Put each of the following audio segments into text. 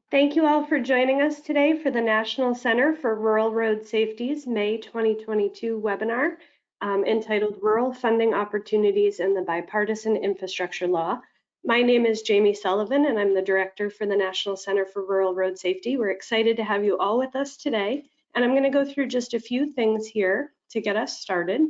Thank you all for joining us today for the National Center for Rural Road Safety's May 2022 webinar entitled Rural Funding Opportunities in the Bipartisan Infrastructure Law. My name is Jamie Sullivan and I'm the Director for the National Center for Rural Road Safety. We're excited to have you all with us today, and I'm going to go through just a few things here to get us started.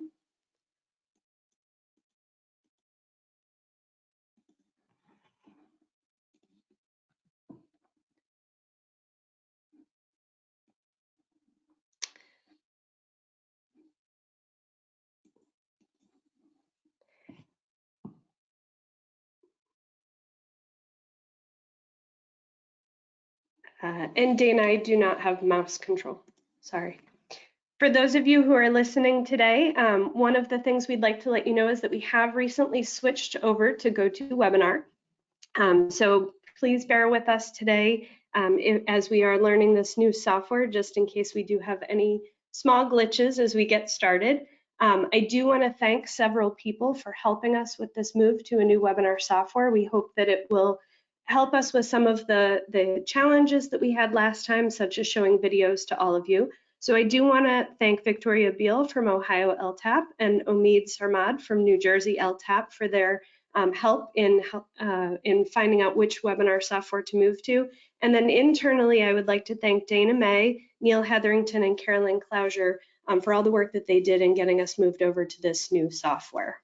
And Dana, I do not have mouse control, sorry. For those of you who are listening today, one of the things we'd like to let you know is that we have recently switched over to GoToWebinar. So please bear with us today as we are learning this new software, just in case we do have any small glitches as we get started. I do want to thank several people for helping us with this move to a new webinar software. We hope that it will help us with some of the challenges that we had last time, such as showing videos to all of you. So I do want to thank Victoria Beal from Ohio LTAP and Omid Sarmad from New Jersey LTAP for their help in finding out which webinar software to move to. And then internally, I would like to thank Dana May, Neil Hetherington, and Carolyn Clouser for all the work that they did in getting us moved over to this new software.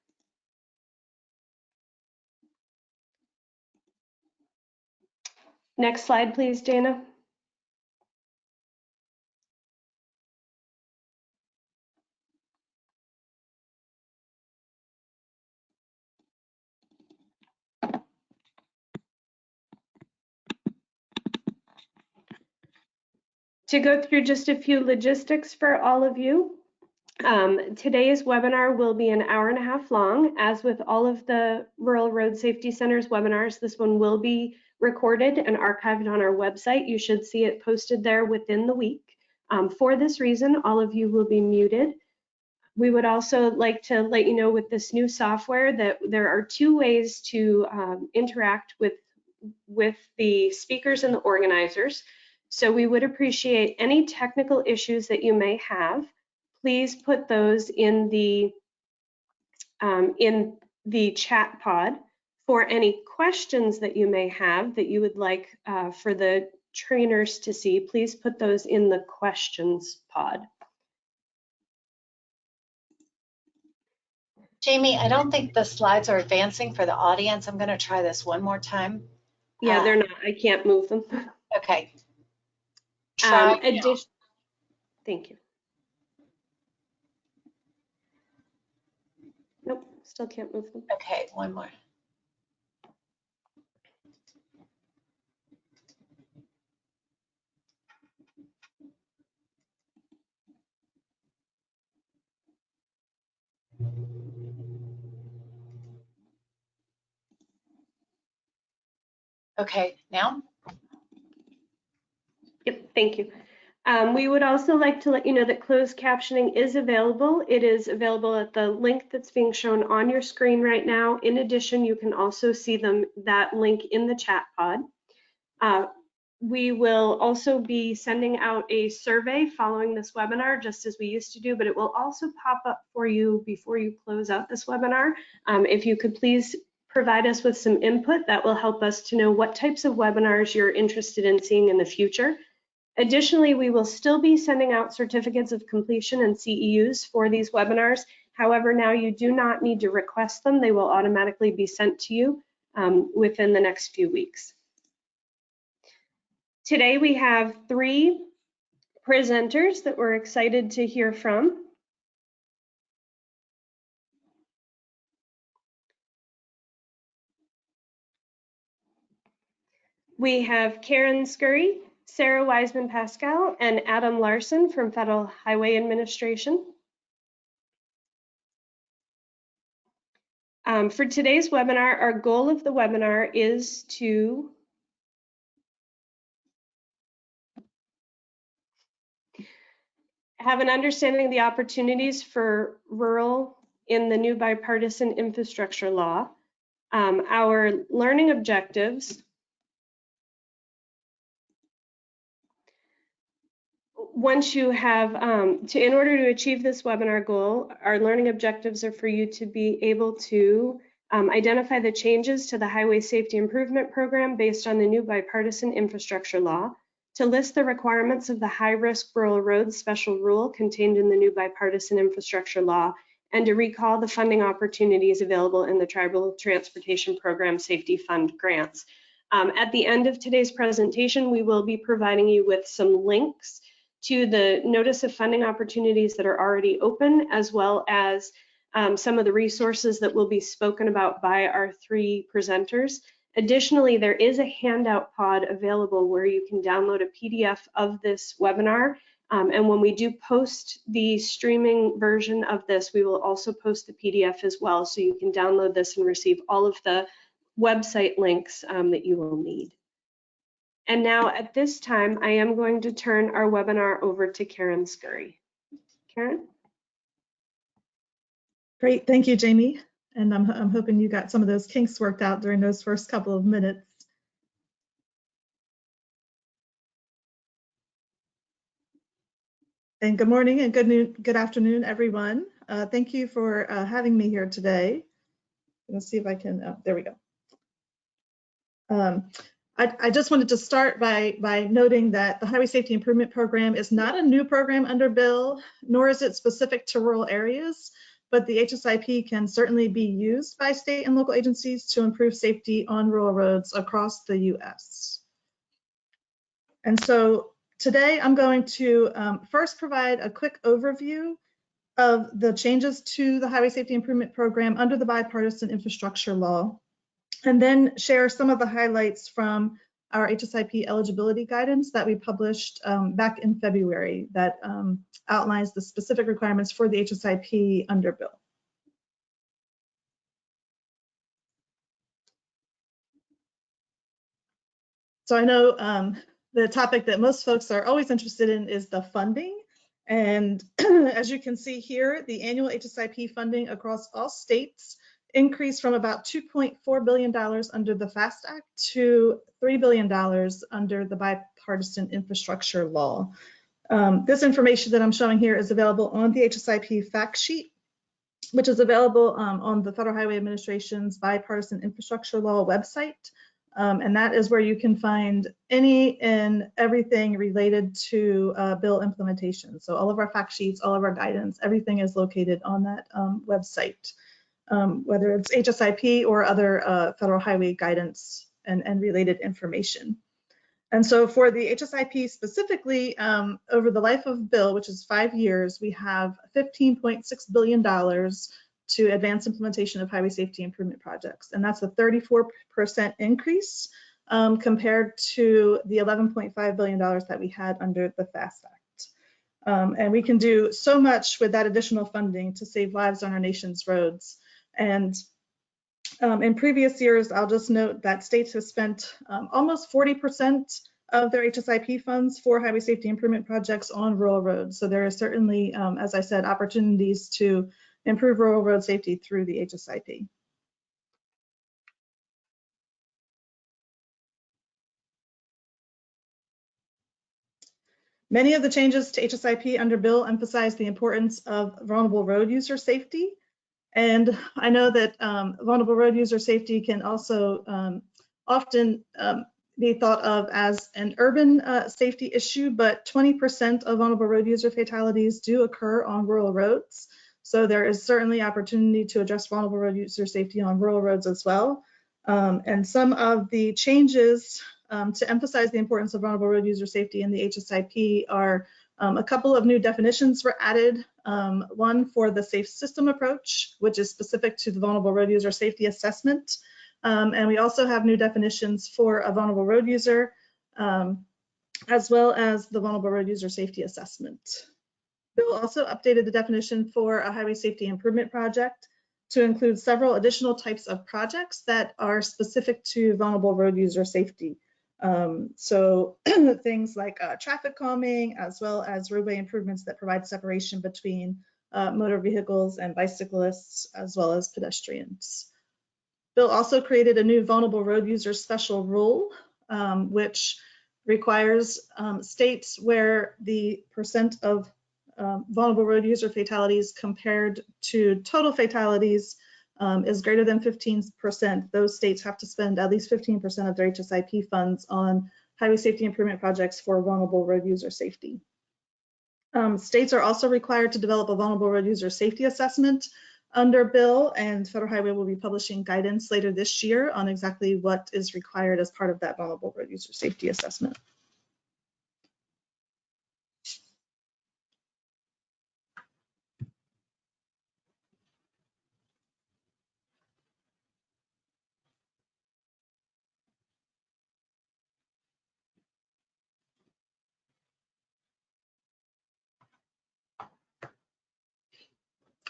Next slide, please, Dana. To go through just a few logistics for all of you, today's webinar will be an hour-and-a-half long. As with all of the Rural Road Safety Center's webinars, this one will be recorded and archived on our website. You should see it posted there within the week. For this reason, all of you will be muted. We would also like to let you know with this new software that there are two ways to interact with the speakers and the organizers. So we would appreciate any technical issues that you may have. Please put those in the chat pod. For any questions that you may have that you would like for the trainers to see, please put those in the questions pod. Jamie, I don't think the slides are advancing for the audience. I'm going to try this one more time. Yeah, they're not. I can't move them. Okay. Thank you. Nope, still can't move them. Okay, one more. Okay, now? Yep, thank you. We would also like to let you know that closed captioning is available. It is available at the link that's being shown on your screen right now. In addition, you can also see that link in the chat pod. We will also be sending out a survey following this webinar, just as we used to do, but it will also pop up for you before you close out this webinar. If you could please provide us with some input, that will help us to know what types of webinars you're interested in seeing in the future. Additionally, we will still be sending out certificates of completion and CEUs for these webinars. However, now you do not need to request them. They will automatically be sent to you within the next few weeks. Today we have 3 presenters that we're excited to hear from. We have Karen Scurry, Sarah Wiseman-Pascal, and Adam Larson from Federal Highway Administration. For today's webinar, our goal of the webinar is to have an understanding of the opportunities for rural in the new bipartisan infrastructure law, our learning objectives, once you have, in order to achieve this webinar goal, our learning objectives are for you to be able to identify the changes to the Highway Safety Improvement Program based on the new bipartisan infrastructure law, to list the requirements of the high-risk rural roads special rule contained in the new bipartisan infrastructure law, and to recall the funding opportunities available in the Tribal Transportation Program Safety Fund grants. At the end of today's presentation, we will be providing you with some links to the notice of funding opportunities that are already open, as well as some of the resources that will be spoken about by our three presenters. Additionally, there is a handout pod available where you can download a PDF of this webinar. And when we do post the streaming version of this, we will also post the PDF as well, so you can download this and receive all of the website links that you will need. And now at this time, I am going to turn our webinar over to Karen Scurry. Karen? Great, thank you, Jamie. And I'm hoping you got some of those kinks worked out during those first couple of minutes. And good morning and good afternoon, everyone. Thank you for having me here today. Let's see if I can, oh, there we go. I just wanted to start by noting that the Highway Safety Improvement Program is not a new program under bill, nor is it specific to rural areas, but the HSIP can certainly be used by state and local agencies to improve safety on rural roads across the US. And so today I'm going to first provide a quick overview of the changes to the Highway Safety Improvement Program under the Bipartisan Infrastructure Law, and then share some of the highlights from our HSIP eligibility guidance that we published back in February that outlines the specific requirements for the HSIP under bill. So I know the topic that most folks are always interested in is the funding. And as you can see here, the annual HSIP funding across all states increased from about $2.4 billion under the FAST Act to $3 billion under the Bipartisan Infrastructure Law. This information that I'm showing here is available on the HSIP fact sheet, which is available on the Federal Highway Administration's Bipartisan Infrastructure Law website. And that is where you can find any and everything related to bill implementation. So all of our fact sheets, all of our guidance, everything is located on that website. Whether it's HSIP or other federal highway guidance and related information. And so for the HSIP specifically, over the life of bill, which is 5 years, we have $15.6 billion to advance implementation of highway safety improvement projects. And that's a 34% increase compared to the $11.5 billion that we had under the FAST Act. And we can do so much with that additional funding to save lives on our nation's roads. And in previous years, I'll just note that states have spent almost 40% of their HSIP funds for highway safety improvement projects on rural roads. So there is certainly, as I said, opportunities to improve rural road safety through the HSIP. Many of the changes to HSIP under bill emphasize the importance of vulnerable road user safety. And I know that vulnerable road user safety can also often be thought of as an urban safety issue, but 20% of vulnerable road user fatalities do occur on rural roads. So there is certainly opportunity to address vulnerable road user safety on rural roads as well. And some of the changes to emphasize the importance of vulnerable road user safety in the HSIP are a couple of new definitions were added. One for the safe system approach, which is specific to the vulnerable road user safety assessment. And we also have new definitions for a vulnerable road user, as well as the vulnerable road user safety assessment. Bill also updated the definition for a highway safety improvement project to include several additional types of projects that are specific to vulnerable road user safety. So things like traffic calming, as well as roadway improvements that provide separation between motor vehicles and bicyclists, as well as pedestrians. Bill also created a new vulnerable road user special rule, which requires states where the percent of vulnerable road user fatalities compared to total fatalities is greater than 15%. Those states have to spend at least 15% of their HSIP funds on highway safety improvement projects for vulnerable road user safety. States are also required to develop a vulnerable road user safety assessment under bill, and Federal Highway will be publishing guidance later this year on exactly what is required as part of that vulnerable road user safety assessment.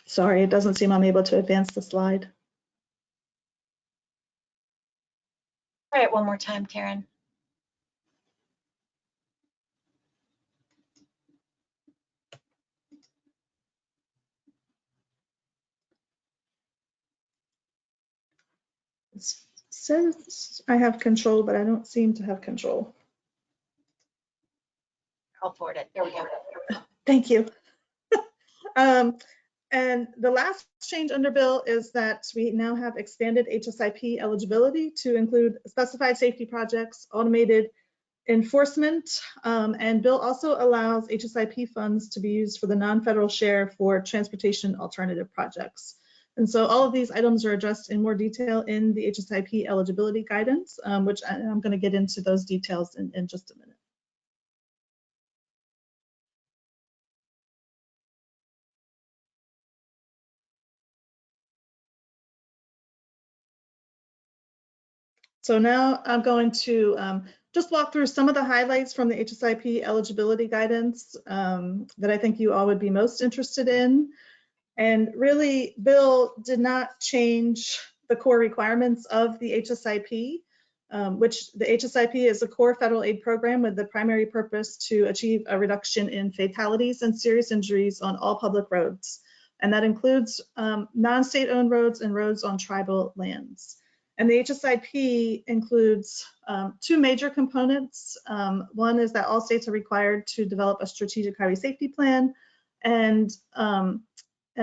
Sorry, it doesn't seem I'm able to advance the slide. Try it one more time, Karen. It says I have control, but I don't seem to have control. I'll forward it. There we go. Thank you. And the last change under bill is that we now have expanded HSIP eligibility to include specified safety projects, automated enforcement, and bill also allows HSIP funds to be used for the non-federal share for transportation alternative projects. And so all of these items are addressed in more detail in the HSIP eligibility guidance, which I'm going to get into those details in just a minute. So now I'm going to just walk through some of the highlights from the HSIP eligibility guidance that I think you all would be most interested in. And really, bill did not change the core requirements of the HSIP, which the HSIP is a core federal aid program with the primary purpose to achieve a reduction in fatalities and serious injuries on all public roads. And that includes non-state owned roads and roads on tribal lands. And the HSIP includes two major components. One is that all states are required to develop a strategic highway safety plan and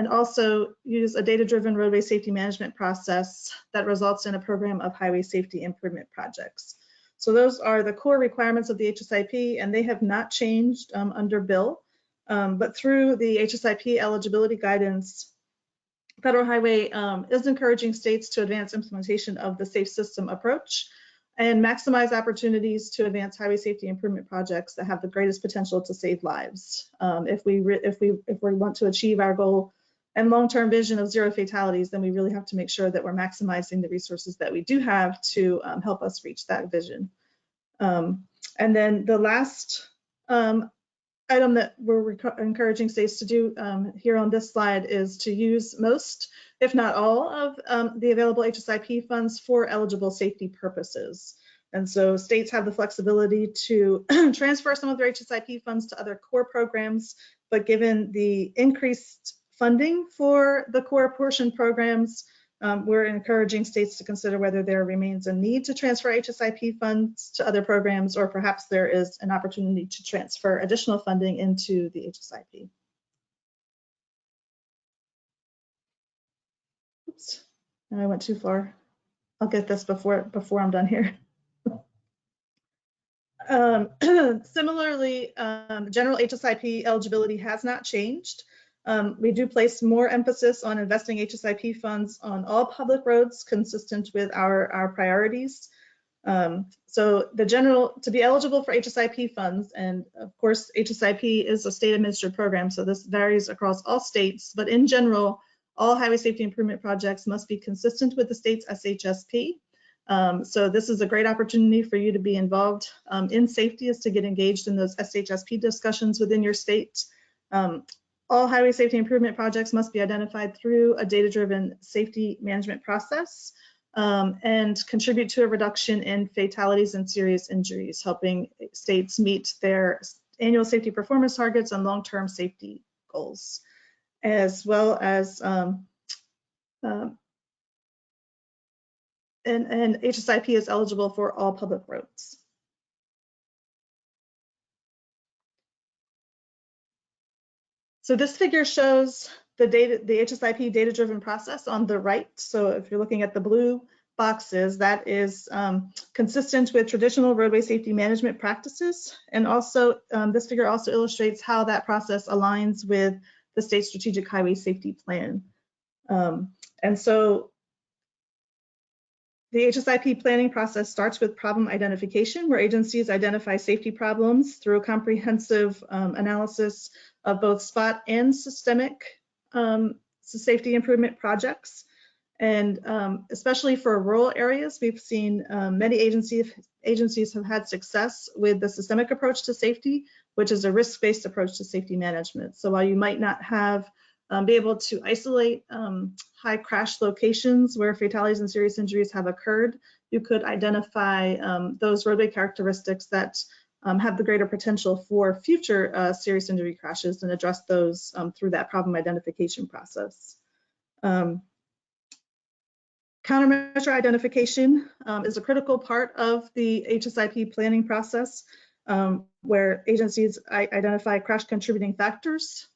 also use a data-driven roadway safety management process that results in a program of highway safety improvement projects. So those are the core requirements of the HSIP, and they have not changed under bill. But through the HSIP eligibility guidance, Federal Highway is encouraging states to advance implementation of the safe system approach and maximize opportunities to advance highway safety improvement projects that have the greatest potential to save lives. If we want to achieve our goal and long-term vision of zero fatalities, then we really have to make sure that we're maximizing the resources that we do have to help us reach that vision. And then the last item that we're encouraging states to do here on this slide is to use most, if not all, of the available HSIP funds for eligible safety purposes. And so states have the flexibility to transfer some of their HSIP funds to other core programs, but given the increased funding for the core portion programs, we're encouraging states to consider whether there remains a need to transfer HSIP funds to other programs, or perhaps there is an opportunity to transfer additional funding into the HSIP. Oops, I went too far. I'll get this before I'm done here. Similarly, general HSIP eligibility has not changed. We do place more emphasis on investing HSIP funds on all public roads consistent with our priorities. So to be eligible for HSIP funds, and of course HSIP is a state administered program, so this varies across all states, but in general, all highway safety improvement projects must be consistent with the state's SHSP. So this is a great opportunity for you to be involved in safety, is to get engaged in those SHSP discussions within your state. All highway safety improvement projects must be identified through a data-driven safety management process and contribute to a reduction in fatalities and serious injuries, helping states meet their annual safety performance targets and long-term safety goals, as well as and HSIP is eligible for all public roads. So this figure shows the HSIP data-driven process on the right. So if you're looking at the blue boxes, that is consistent with traditional roadway safety management practices. And also, this figure also illustrates how that process aligns with the state strategic highway safety plan. And so the HSIP planning process starts with problem identification, where agencies identify safety problems through a comprehensive analysis of both spot and systemic safety improvement projects. And especially for rural areas, we've seen many agencies have had success with the systemic approach to safety, which is a risk-based approach to safety management. So while you might not have be able to isolate high crash locations where fatalities and serious injuries have occurred, you could identify those roadway characteristics that have the greater potential for future serious injury crashes and address those through that problem identification process. Countermeasure identification is a critical part of the HSIP planning process, where agencies identify crash contributing factors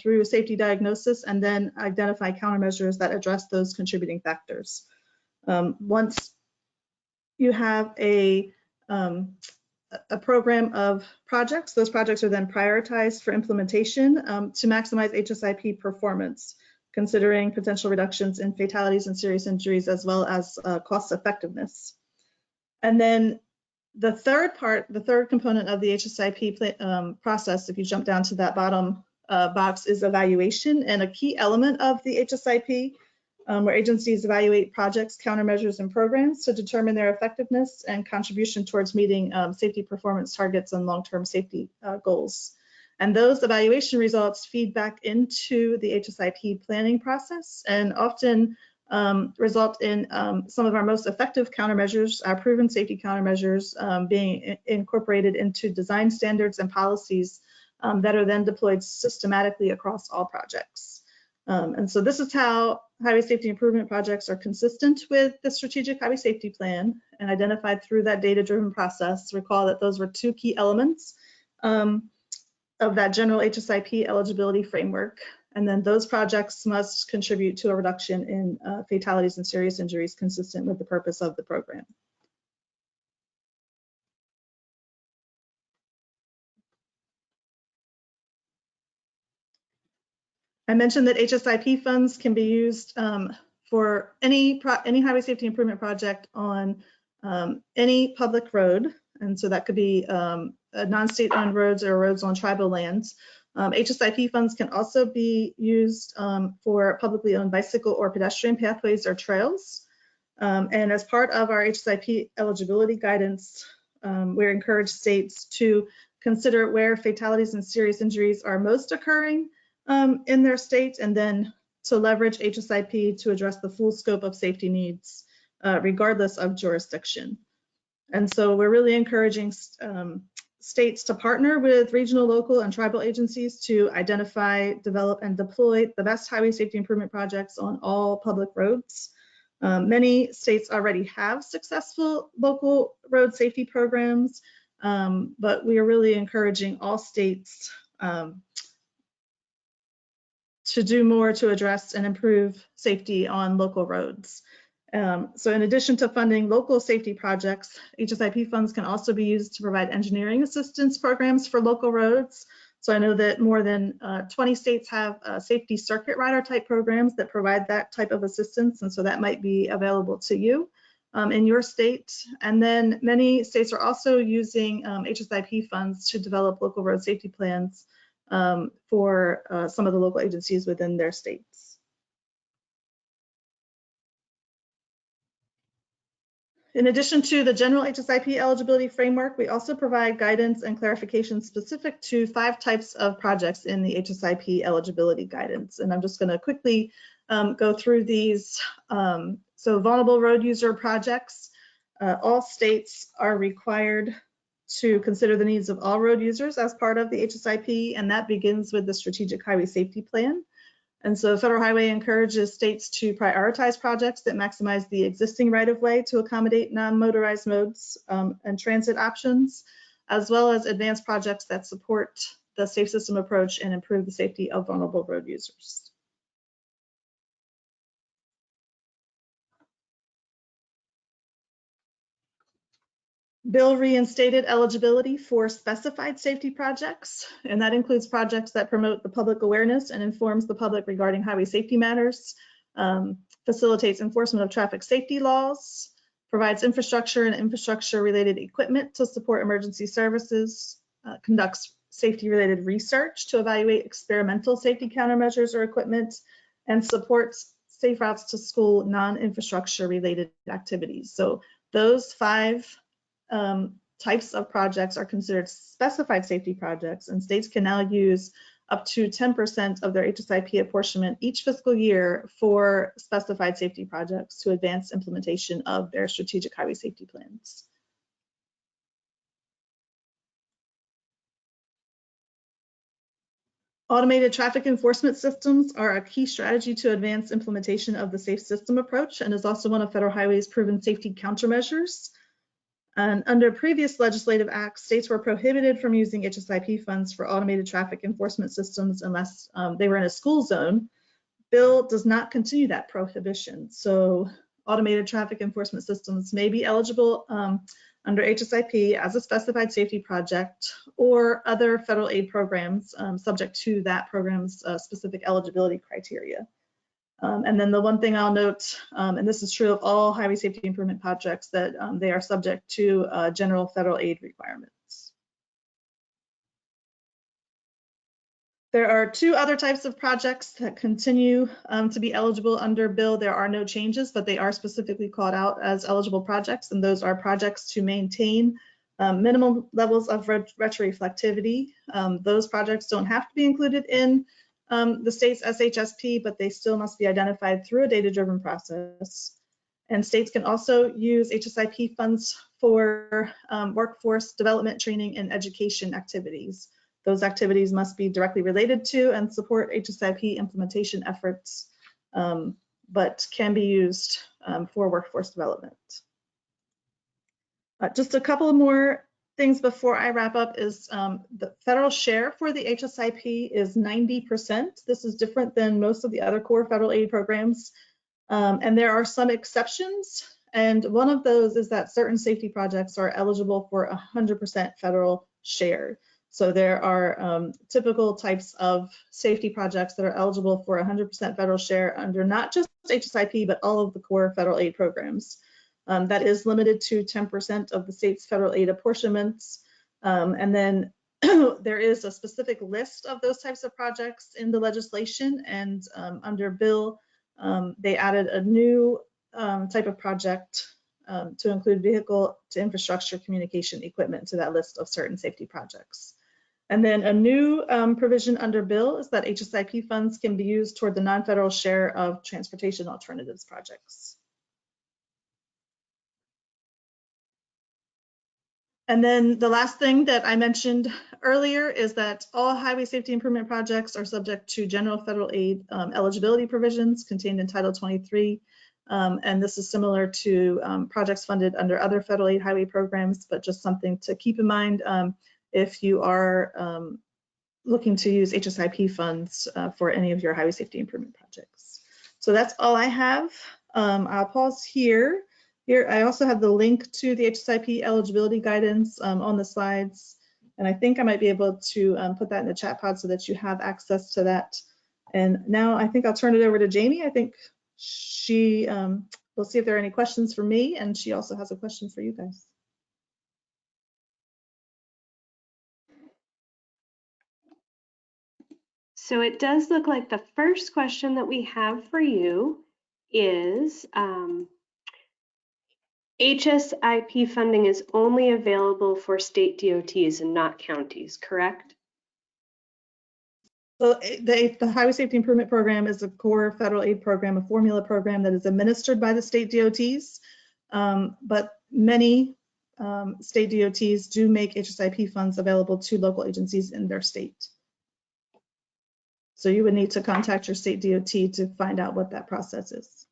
through safety diagnosis and then identify countermeasures that address those contributing factors. Once you have a program of projects, those projects are then prioritized for implementation to maximize HSIP performance, considering potential reductions in fatalities and serious injuries, as well as cost effectiveness. And then the third component of the HSIP process, if you jump down to that bottom box, is evaluation, and a key element of the HSIP, where agencies evaluate projects, countermeasures, and programs to determine their effectiveness and contribution towards meeting safety performance targets and long-term safety goals. And those evaluation results feed back into the HSIP planning process and often result in some of our most effective countermeasures, our proven safety countermeasures, being incorporated into design standards and policies that are then deployed systematically across all projects. And so this is how highway safety improvement projects are consistent with the strategic highway safety plan and identified through that data-driven process. Recall that those were two key elements of that general HSIP eligibility framework. And then those projects must contribute to a reduction in fatalities and serious injuries consistent with the purpose of the program. I mentioned that HSIP funds can be used for any highway safety improvement project on any public road. And so that could be non-state owned roads or roads on tribal lands. HSIP funds can also be used for publicly owned bicycle or pedestrian pathways or trails. And as part of our HSIP eligibility guidance, we encourage states to consider where fatalities and serious injuries are most occurring in their state, and then to leverage HSIP to address the full scope of safety needs, regardless of jurisdiction. And so we're really encouraging states to partner with regional, local, and tribal agencies to identify, develop, and deploy the best highway safety improvement projects on all public roads. Many states already have successful local road safety programs, but we are really encouraging all states to do more to address and improve safety on local roads. So in addition to funding local safety projects, HSIP funds can also be used to provide engineering assistance programs for local roads. So I know that more than 20 states have safety circuit rider type programs that provide that type of assistance. And so that might be available to you in your state. And then many states are also using HSIP funds to develop local road safety plans for some of the local agencies within their states. In addition to the general HSIP eligibility framework, we also provide guidance and clarification specific to 5 types of projects in the HSIP eligibility guidance. And I'm just going to quickly go through these. So vulnerable road user projects, all states are required to consider the needs of all road users as part of the HSIP, and that begins with the Strategic Highway Safety Plan. And so Federal Highway encourages states to prioritize projects that maximize the existing right-of-way to accommodate non-motorized modes and transit options, as well as advance projects that support the safe system approach and improve the safety of vulnerable road users. Bill reinstated eligibility for specified safety projects, and that includes projects that promote the public awareness and informs the public regarding highway safety matters, facilitates enforcement of traffic safety laws, provides infrastructure and infrastructure-related equipment to support emergency services, conducts safety-related research to evaluate experimental safety countermeasures or equipment, and supports safe routes to school non-infrastructure-related activities. So those 5 types of projects are considered specified safety projects, and states can now use up to 10% of their HSIP apportionment each fiscal year for specified safety projects to advance implementation of their strategic highway safety plans. Automated traffic enforcement systems are a key strategy to advance implementation of the safe system approach and is also one of Federal Highway's proven safety countermeasures. And under previous legislative acts, states were prohibited from using HSIP funds for automated traffic enforcement systems unless they were in a school zone. Bill does not continue that prohibition. So automated traffic enforcement systems may be eligible under HSIP as a specified safety project or other federal aid programs subject to that program's specific eligibility criteria. And then the one thing I'll note, and this is true of all highway safety improvement projects, that they are subject to general federal aid requirements. There are 2 other types of projects that continue to be eligible under Bill. There are no changes, but they are specifically called out as eligible projects, and those are projects to maintain minimum levels of retroreflectivity. Those projects don't have to be included in the state's SHSP, but they still must be identified through a data-driven process. And states can also use HSIP funds for workforce development, training, and education activities. Those activities must be directly related to and support HSIP implementation efforts, but can be used for workforce development. Just a couple more things before I wrap up is the federal share for the HSIP is 90%. This is different than most of the other core federal aid programs. And there are some exceptions. And one of those is that certain safety projects are eligible for 100% federal share. So there are typical types of safety projects that are eligible for 100% federal share under not just HSIP, but all of the core federal aid programs. That is limited to 10% of the state's federal aid apportionments. And then there is a specific list of those types of projects in the legislation, and under Bill, they added a new type of project to include vehicle to infrastructure communication equipment to that list of certain safety projects. And then a new provision under Bill is that HSIP funds can be used toward the non-federal share of transportation alternatives projects. And then the last thing that I mentioned earlier is that all highway safety improvement projects are subject to general federal aid eligibility provisions contained in Title 23. And this is similar to projects funded under other federal aid highway programs, but just something to keep in mind if you are looking to use HSIP funds for any of your highway safety improvement projects. So that's all I have. I'll pause here. Here, I also have the link to the HSIP eligibility guidance on the slides. And I think I might be able to put that in the chat pod so that you have access to that. And now I think I'll turn it over to Jamie. I think she will see if there are any questions for me, and she also has a question for you guys. So it does look like the first question that we have for you is, HSIP funding is only available for state DOTs and not counties, correct? So the Highway Safety Improvement Program is a core federal aid program, a formula program that is administered by the state DOTs, but many state DOTs do make HSIP funds available to local agencies in their state. So you would need to contact your state DOT to find out what that process is.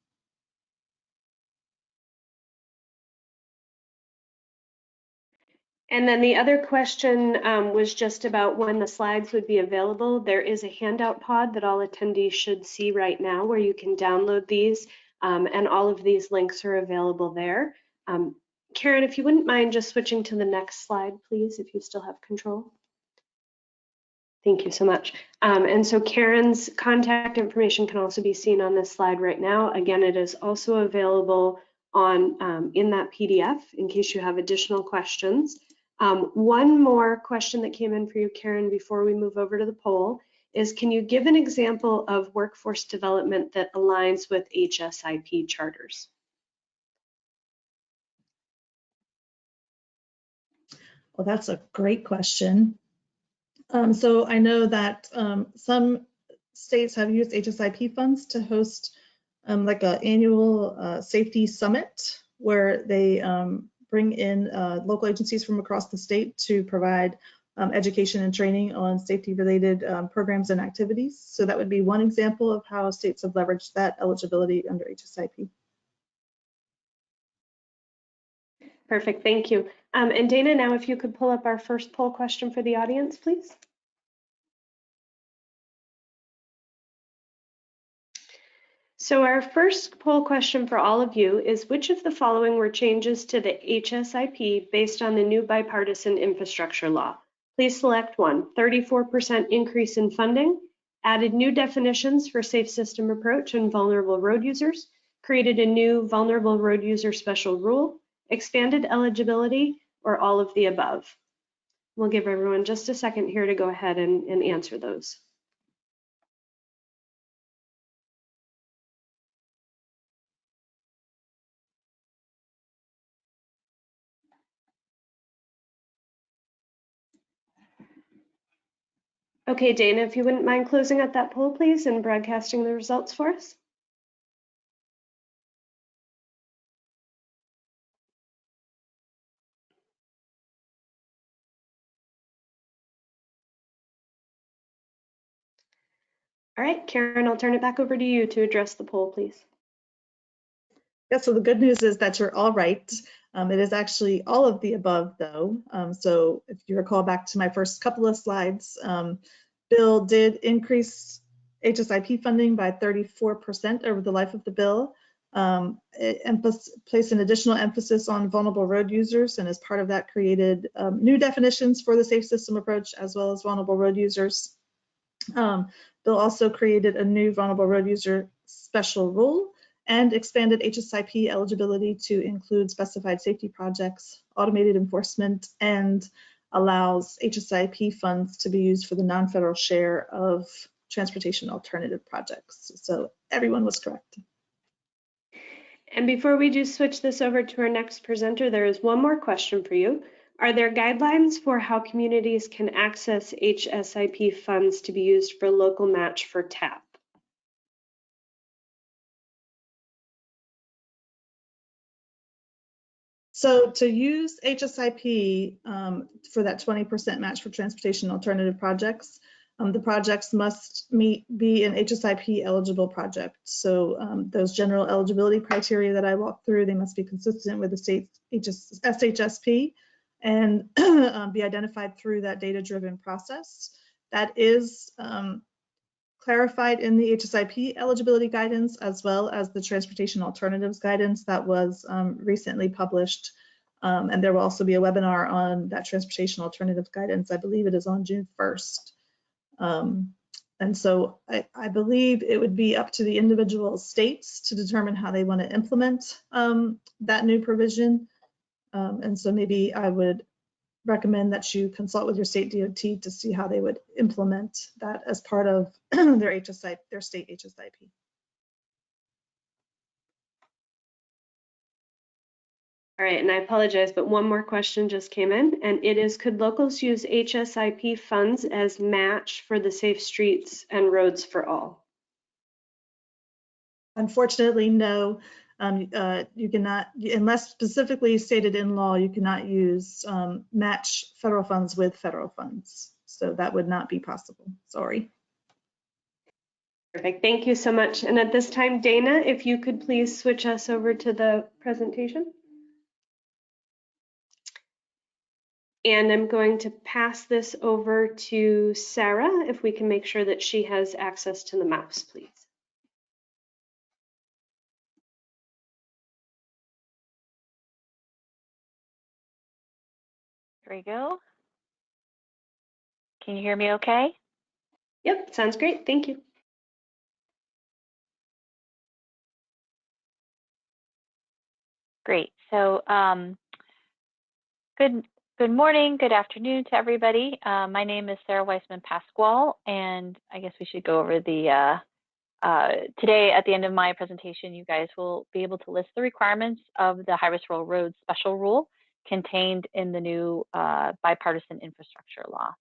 And then the other question was just about when the slides would be available. There is a handout pod that all attendees should see right now where you can download these, and all of these links are available there. Karen, if you wouldn't mind just switching to the next slide, please, if you still have control. Thank you so much. And so Karen's contact information can also be seen on this slide right now. Again, it is also available on in that PDF in case you have additional questions. One more question that came in for you, Karen, before we move over to the poll is, can you give an example of workforce development that aligns with HSIP charters? Well, that's a great question. So I know that some states have used HSIP funds to host like an annual safety summit where they bring in local agencies from across the state to provide education and training on safety-related programs and activities. So that would be one example of how states have leveraged that eligibility under HSIP. Perfect, thank you. And Dana, now if you could pull up our first poll question for the audience, please. So our first poll question for all of you is, which of the following were changes to the HSIP based on the new bipartisan infrastructure law? Please select one. 34% increase in funding, added new definitions for safe system approach and vulnerable road users, created a new vulnerable road user special rule, expanded eligibility, or all of the above. We'll give everyone just a second here to go ahead and answer those. Okay, Dana, if you wouldn't mind closing out that poll, please, and broadcasting the results for us. All right, Karen, I'll turn it back over to you to address the poll, please. Yeah, so the good news is that you're all right. It is actually all of the above, though. So if you recall back to my first couple of slides, Bill did increase HSIP funding by 34% over the life of the bill. It placed an additional emphasis on vulnerable road users, and as part of that created new definitions for the safe system approach as well as vulnerable road users. Bill also created a new vulnerable road user special rule and expanded HSIP eligibility to include specified safety projects, automated enforcement, and allows HSIP funds to be used for the non-federal share of transportation alternative projects. So everyone was correct. And before we do switch this over to our next presenter, there is one more question for you. Are there guidelines for how communities can access HSIP funds to be used for local match for TAP? So to use HSIP for that 20% match for transportation alternative projects, the projects must be an HSIP eligible project. So those general eligibility criteria that I walked through, they must be consistent with the state SHSP and be identified through that data-driven process. That is clarified in the HSIP eligibility guidance as well as the transportation alternatives guidance that was recently published. And there will also be a webinar on that transportation alternatives guidance. I believe it is on June 1st. And so I believe it would be up to the individual states to determine how they want to implement that new provision. And so maybe I would recommend that you consult with your state DOT to see how they would implement that as part of their state HSIP. All right, and I apologize, but one more question just came in, and it is, could locals use HSIP funds as match for the Safe Streets and Roads for All? Unfortunately, no. You cannot, unless specifically stated in law, you cannot use match federal funds with federal funds. So that would not be possible. Sorry. Perfect. Thank you so much. And at this time, Dana, if you could please switch us over to the presentation. And I'm going to pass this over to Sarah, if we can make sure that she has access to the mouse, please. There we go. Can you hear me okay? Yep, sounds great. Thank you. Great. So good morning, good afternoon to everybody. My name is Sarah Weissman Pasquale, and I guess we should go over the today at the end of my presentation, you guys will be able to list the requirements of the high-risk rural roads special rule contained in the new bipartisan infrastructure law.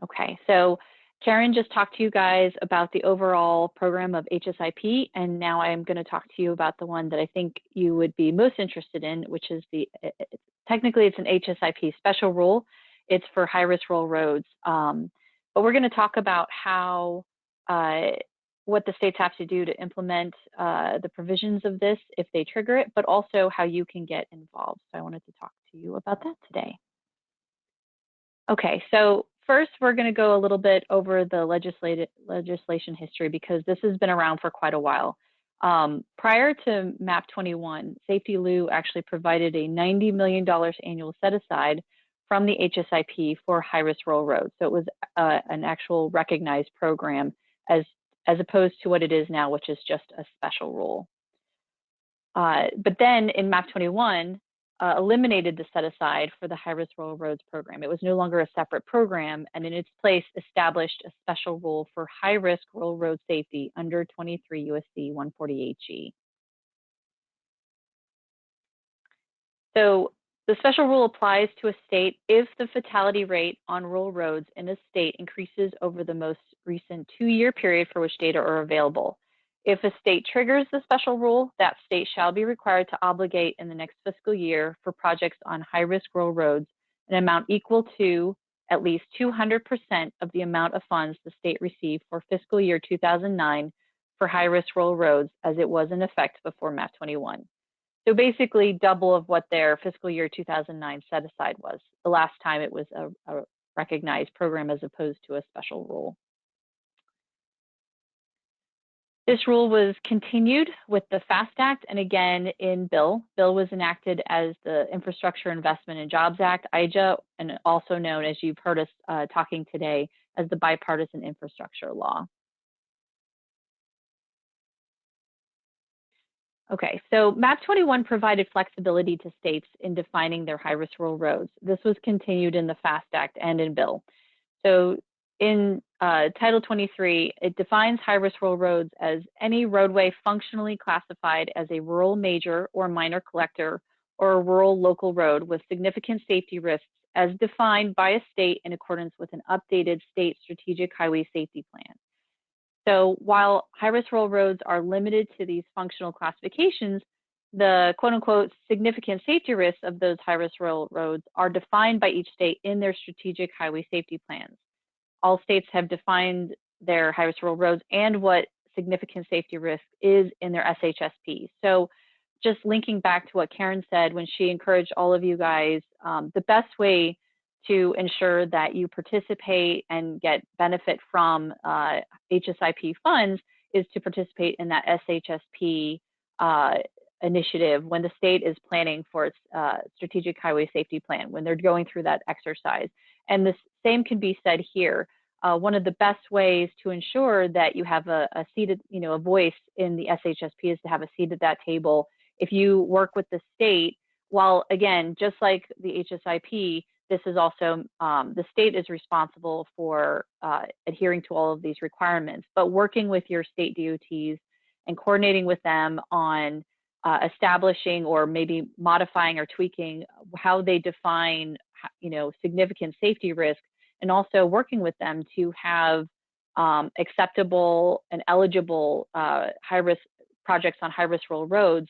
Okay, so Karen just talked to you guys about the overall program of HSIP, and now I'm going to talk to you about the one that I think you would be most interested in, which is technically it's an HSIP special rule. It's for high-risk rural roads, but we're going to talk about how what the states have to do to implement the provisions of this if they trigger it, but also how you can get involved. So I wanted to talk to you about that today. Okay, so first we're going to go a little bit over the legislation history because this has been around for quite a while. Prior to MAP 21, Safety Lou actually provided a $90 million annual set aside from the HSIP for high-risk rural roads. So it was an actual recognized program as opposed to what it is now, which is just a special rule. But then in MAP 21, eliminated the set aside for the high-risk rural roads program. It was no longer a separate program, and in its place established a special rule for high-risk rural road safety under 23 USC 148G. So the special rule applies to a state if the fatality rate on rural roads in a state increases over the most recent 2-year period for which data are available. If a state triggers the special rule, that state shall be required to obligate in the next fiscal year for projects on high-risk rural roads an amount equal to at least 200% of the amount of funds the state received for fiscal year 2009 for high-risk rural roads as it was in effect before MAP 21. So basically double of what their fiscal year 2009 set aside was. The last time it was a recognized program as opposed to a special rule. This rule was continued with the FAST Act and again in Bill. Bill was enacted as the Infrastructure Investment and Jobs Act, IJA, and also known, as you've heard us talking today, as the Bipartisan Infrastructure Law. Okay, so MAP 21 provided flexibility to states in defining their high-risk rural roads. This was continued in the FAST Act and in Bill. So in Title 23, it defines high-risk rural roads as any roadway functionally classified as a rural major or minor collector or a rural local road with significant safety risks as defined by a state in accordance with an updated state strategic highway safety plan. So while high-risk rural roads are limited to these functional classifications, the quote-unquote significant safety risks of those high-risk rural roads are defined by each state in their strategic highway safety plans. All states have defined their high-risk rural roads and what significant safety risk is in their SHSP. So just linking back to what Karen said when she encouraged all of you guys, the best way to ensure that you participate and get benefit from HSIP funds is to participate in that SHSP initiative when the state is planning for its strategic highway safety plan, when they're going through that exercise. And the same can be said here. One of the best ways to ensure that you have a seated, a voice in the SHSP is to have a seat at that table. If you work with the state, while again, just like the HSIP, this is also, the state is responsible for adhering to all of these requirements, but working with your state DOTs and coordinating with them on establishing or maybe modifying or tweaking how they define, significant safety risk, and also working with them to have acceptable and eligible high-risk projects on high-risk rural roads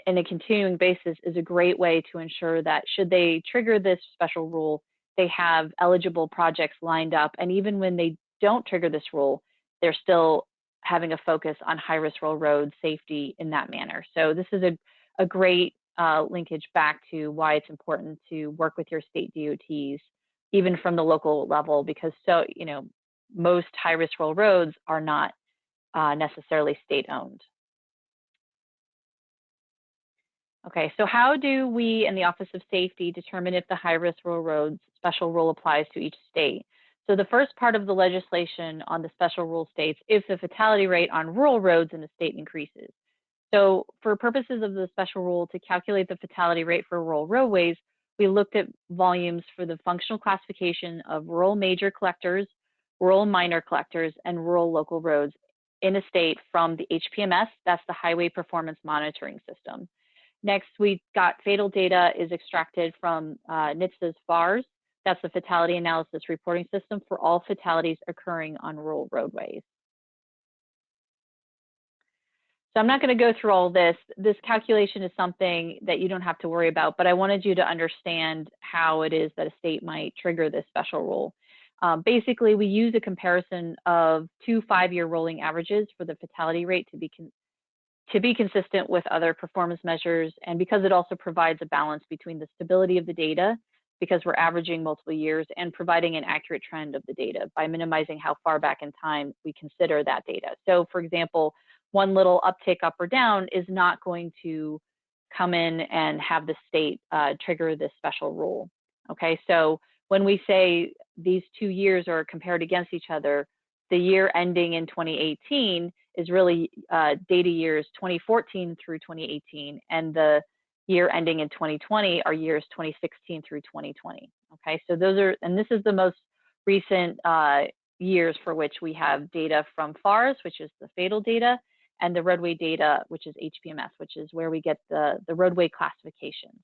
in a continuing basis is a great way to ensure that should they trigger this special rule, they have eligible projects lined up. And even when they don't trigger this rule, they're still having a focus on high-risk rural road safety in that manner. So this is a great linkage back to why it's important to work with your state DOTs, even from the local level, because most high-risk rural roads are not necessarily state-owned. Okay, so how do we in the Office of Safety determine if the high-risk rural roads special rule applies to each state? So the first part of the legislation on the special rule states if the fatality rate on rural roads in the state increases. So for purposes of the special rule, to calculate the fatality rate for rural roadways, we looked at volumes for the functional classification of rural major collectors, rural minor collectors, and rural local roads in a state from the HPMS, that's the Highway Performance Monitoring System. Next, we got fatal data is extracted from NHTSA's FARS, that's the Fatality Analysis Reporting System for all fatalities occurring on rural roadways. So I'm not going to go through all this. This calculation is something that you don't have to worry about, but I wanted you to understand how it is that a state might trigger this special rule. Basically, we use a comparison of 2 5-year rolling averages for the fatality rate to be consistent with other performance measures, and because it also provides a balance between the stability of the data, because we're averaging multiple years, and providing an accurate trend of the data by minimizing how far back in time we consider that data. So for example, one little uptick up or down is not going to come in and have the state trigger this special rule. Okay, so when we say these 2 years are compared against each other, the year ending in 2018 is really data years 2014 through 2018, and the year ending in 2020 are years 2016 through 2020. Okay, so those are, and this is the most recent years for which we have data from FARS, which is the fatal data, and the roadway data, which is HPMS, which is where we get the roadway classifications.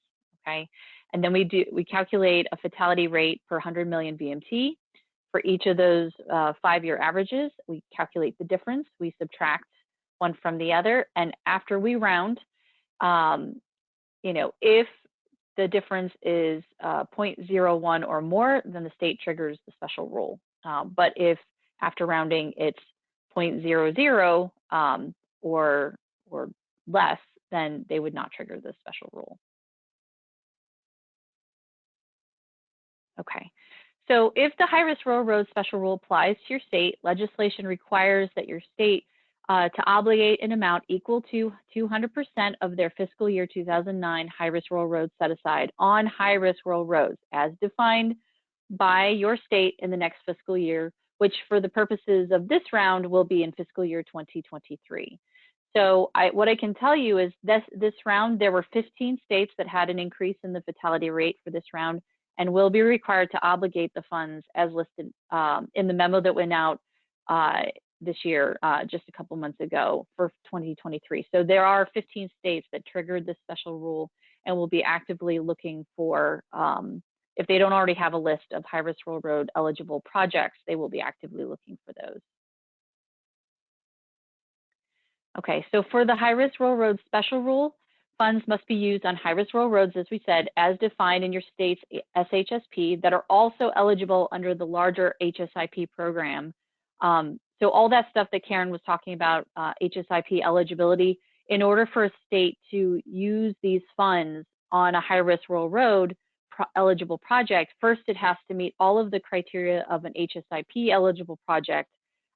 Okay, and then we calculate a fatality rate per 100 million VMT. For each of those 5-year averages, we calculate the difference. We subtract one from the other, and after we round, if the difference is 0.01 or more, then the state triggers the special rule. But if after rounding it's 0.00 or less, then they would not trigger the special rule. Okay, so if the high-risk rural road special rule applies to your state, legislation requires that your state to obligate an amount equal to 200% of their fiscal year 2009 high-risk rural roads set aside on high-risk rural roads as defined by your state in the next fiscal year, which for the purposes of this round will be in fiscal year 2023. So what I can tell you is this round, there were 15 states that had an increase in the fatality rate for this round and will be required to obligate the funds as listed in the memo that went out this year, just a couple months ago for 2023. So there are 15 states that triggered this special rule and will be actively looking for, if they don't already have a list of high-risk rural road eligible projects, they will be actively looking for those. Okay, so for the high-risk rural road special rule, funds must be used on high-risk rural roads, as we said, as defined in your state's SHSP that are also eligible under the larger HSIP program. So all that stuff that Karen was talking about, HSIP eligibility, in order for a state to use these funds on a high-risk rural road eligible project, first it has to meet all of the criteria of an HSIP eligible project.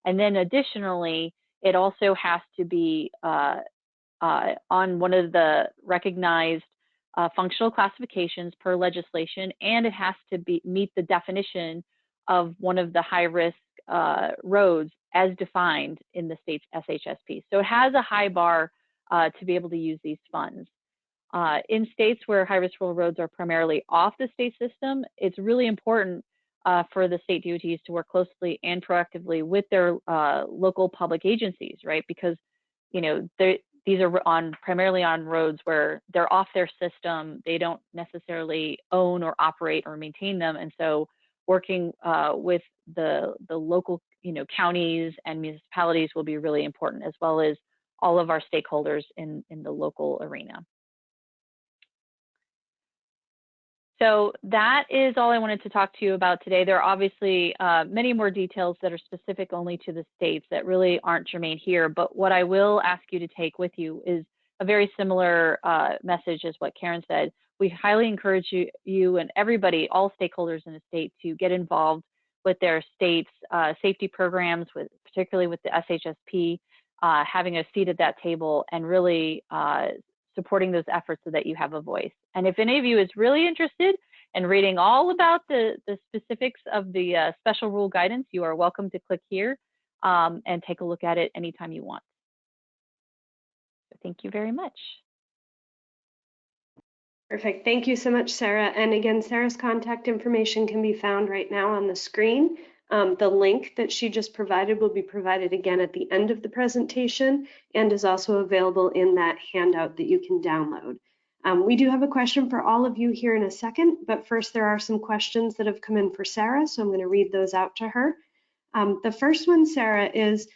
And then additionally, it also has to be on one of the recognized functional classifications per legislation, and it has to meet the definition of one of the high-risk roads as defined in the state's SHSP. So it has a high bar to be able to use these funds. In states where high-risk rural roads are primarily off the state system, it's really important for the state DOTs to work closely and proactively with their local public agencies, right? Because, these are primarily on roads where they're off their system. They don't necessarily own or operate or maintain them. And so working with the local, counties and municipalities will be really important, as well as all of our stakeholders in the local arena. So that is all I wanted to talk to you about today. There are obviously many more details that are specific only to the states that really aren't germane here, but what I will ask you to take with you is a very similar message as what Karen said. We highly encourage you and everybody, all stakeholders in the state, to get involved with their state's safety programs, particularly with the SHSP, having a seat at that table and really supporting those efforts so that you have a voice. And if any of you is really interested in reading all about the specifics of the special rule guidance, you are welcome to click here and take a look at it anytime you want. So thank you very much. Perfect. Thank you so much, Sarah. And again, Sarah's contact information can be found right now on the screen. The link that she just provided will be provided again at the end of the presentation and is also available in that handout that you can download. We do have a question for all of you here in a second, but first there are some questions that have come in for Sarah, so I'm going to read those out to her. The first one, Sarah, is,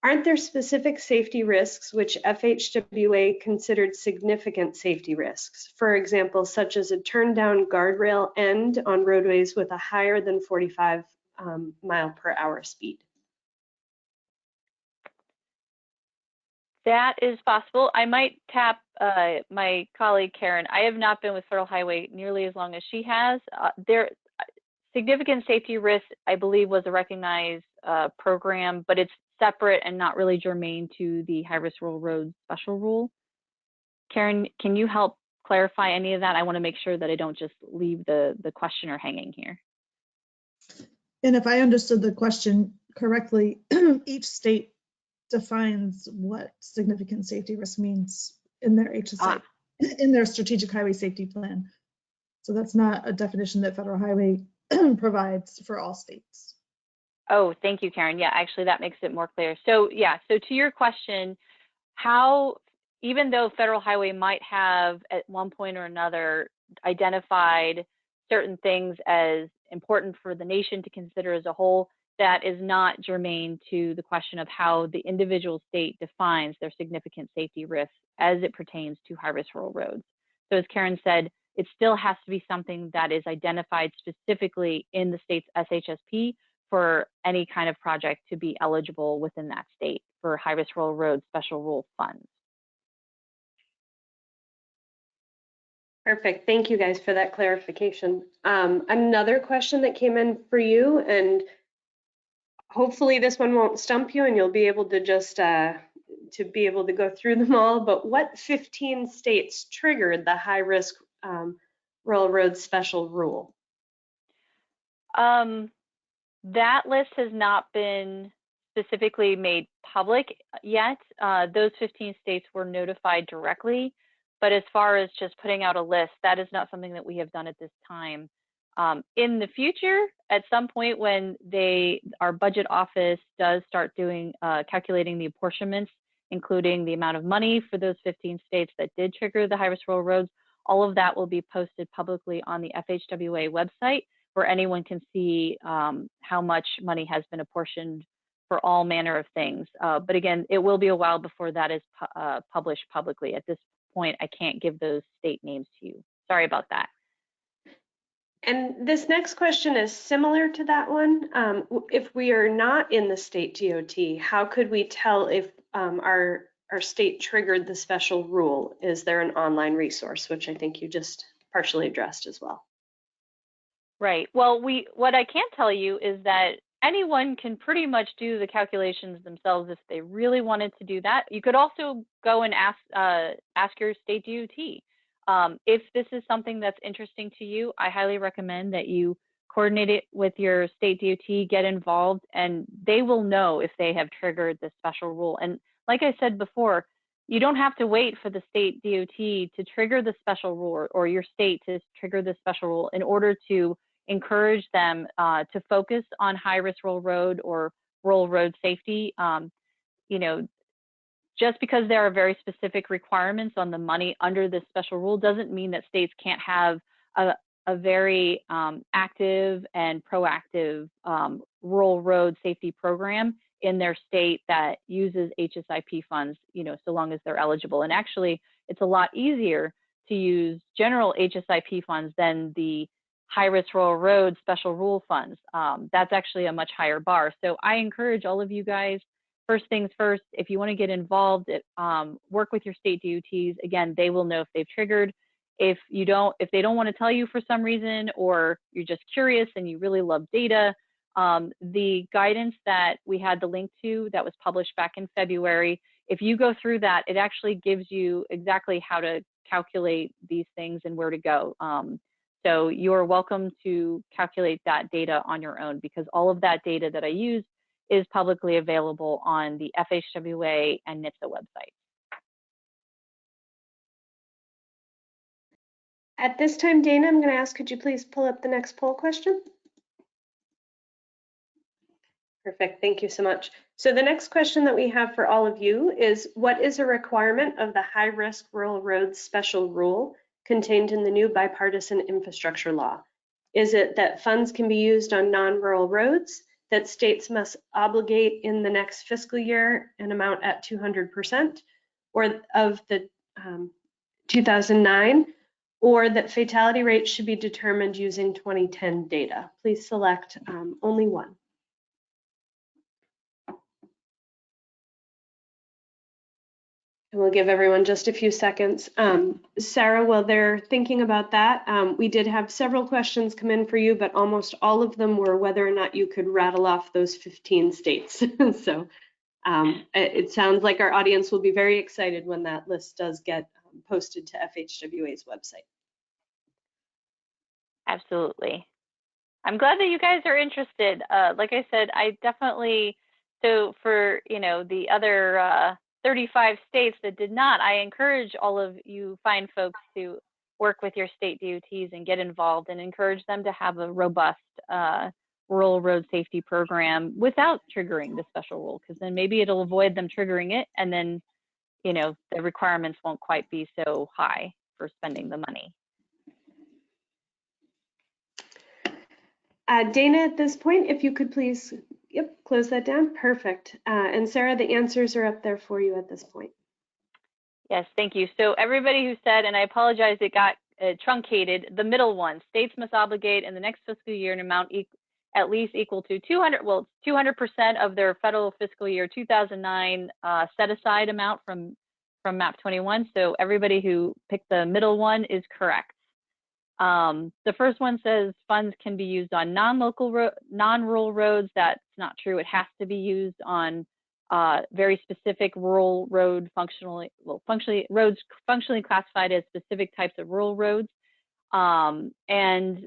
aren't there specific safety risks which FHWA considered significant safety risks? For example, such as a turned down guardrail end on roadways with a higher than 45 mile/hour speed? That is possible. I might tap my colleague Karen. I have not been with Federal Highway nearly as long as she has. Significant safety risk, I believe, was a recognized program, but it's separate and not really germane to the high-risk rural road special rule. Karen, can you help clarify any of that? I want to make sure that I don't just leave the questioner hanging here. And if I understood the question correctly, each state defines what significant safety risk means in their HSIP, in their strategic highway safety plan. So that's not a definition that Federal Highway provides for all states. Oh, thank you, Karen. Yeah, actually, that makes it more clear. So yeah, so to your question, how, even though Federal Highway might have at one point or another identified certain things as important for the nation to consider as a whole, that is not germane to the question of how the individual state defines their significant safety risks as it pertains to high-risk rural roads. So as Karen said, it still has to be something that is identified specifically in the state's SHSP for any kind of project to be eligible within that state for high-risk rural road special rule funds. Perfect. Thank you guys for that clarification. Another question that came in for you, and hopefully this one won't stump you and you'll be able to just go through them all, but what 15 states triggered the high-risk rural road special rule? That list has not been specifically made public yet. Those 15 states were notified directly, but as far as just putting out a list, that is not something that we have done at this time. In the future, at some point when our budget office does start doing calculating the apportionments, including the amount of money for those 15 states that did trigger the high-risk rural roads, all of that will be posted publicly on the FHWA website, where anyone can see how much money has been apportioned for all manner of things. But again, it will be a while before that is published publicly. At this point, I can't give those state names to you. Sorry about that. And this next question is similar to that one. If we are not in the state DOT, how could we tell if our state triggered the special rule? Is there an online resource, which I think you just partially addressed as well? Right. Well, what I can tell you is that anyone can pretty much do the calculations themselves if they really wanted to do that. You could also go and ask your state DOT. If this is something that's interesting to you, I highly recommend that you coordinate it with your state DOT, get involved, and they will know if they have triggered the special rule. And like I said before, you don't have to wait for the state DOT to trigger the special rule or your state to trigger the special rule in order to encourage them to focus on high-risk rural road or rural road safety. You know, just because there are very specific requirements on the money under this special rule doesn't mean that states can't have a very active and proactive rural road safety program in their state that uses HSIP funds, you know, so long as they're eligible. And actually, it's a lot easier to use general HSIP funds than the high-risk rural road special rule funds. That's actually a much higher bar. So I encourage all of you guys first things first, if you want to get involved, work with your state DOTs. Again, they will know if they've triggered. If they don't want to tell you for some reason, or you're just curious and you really love data, the guidance that we had the link to that was published back in February, if you go through that, it actually gives you exactly how to calculate these things and where to go. So you're welcome to calculate that data on your own, because all of that data that I use is publicly available on the FHWA and NHTSA website. At this time, Dana, I'm going to ask, could you please pull up the next poll question? Perfect, thank you so much. So the next question that we have for all of you is, what is a requirement of the high-risk rural roads special rule contained in the new bipartisan infrastructure law? Is it that funds can be used on non-rural roads, that states must obligate in the next fiscal year an amount at 200%, or of the 2009, or that fatality rates should be determined using 2010 data? Please select only one. And we'll give everyone just a few seconds. Sarah, while they're thinking about that, we did have several questions come in for you, but almost all of them were whether or not you could rattle off those 15 states. So it sounds like our audience will be very excited when that list does get posted to FHWA's website. Absolutely. I'm glad that you guys are interested. Like I said, I definitely, so for, the other 35 states that did not, I encourage all of you fine folks to work with your state DOTs and get involved, and encourage them to have a robust rural road safety program without triggering the special rule, because then maybe it'll avoid them triggering it, and then, the requirements won't quite be so high for spending the money. Dana, at this point, if you could please, close that down. Perfect. And Sarah, the answers are up there for you at this point. Yes, thank you. So everybody who said, and I apologize, it got truncated, the middle one, states must obligate in the next fiscal year an amount at least equal to 200% of their federal fiscal year 2009 set aside amount from MAP 21. So everybody who picked the middle one is correct. The first one says funds can be used on non-rural roads. That's not true. It has to be used on very specific rural road roads functionally classified as specific types of rural roads. And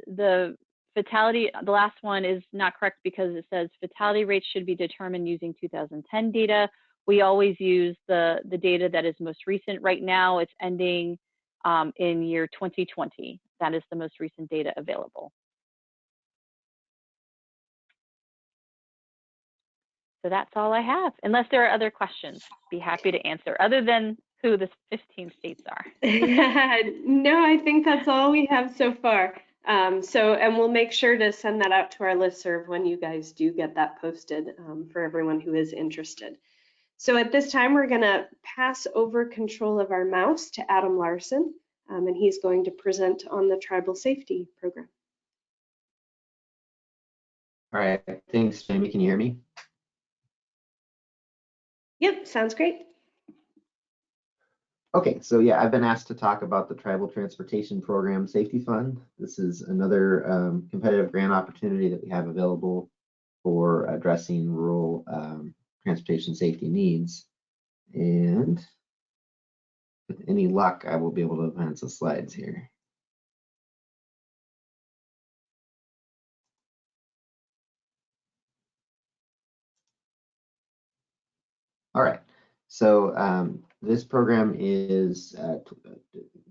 the fatality, the last one, is not correct because it says fatality rates should be determined using 2010 data. We always use the data that is most recent. Right now, it's ending in year 2020. That is the most recent data available. So that's all I have. Unless there are other questions, be happy to answer, other than who the 15 states are. No, I think that's all we have so far. And we'll make sure to send that out to our listserv when you guys do get that posted for everyone who is interested. So at this time, we're going to pass over control of our mouse to Adam Larson. And he's going to present on the tribal safety program. All right, thanks, Jamie. Can you hear me? Yep, sounds great. Okay, so yeah, I've been asked to talk about the Tribal Transportation Program Safety Fund. This is another competitive grant opportunity that we have available for addressing rural transportation safety needs. And with any luck, I will be able to advance the slides here. All right, so this program is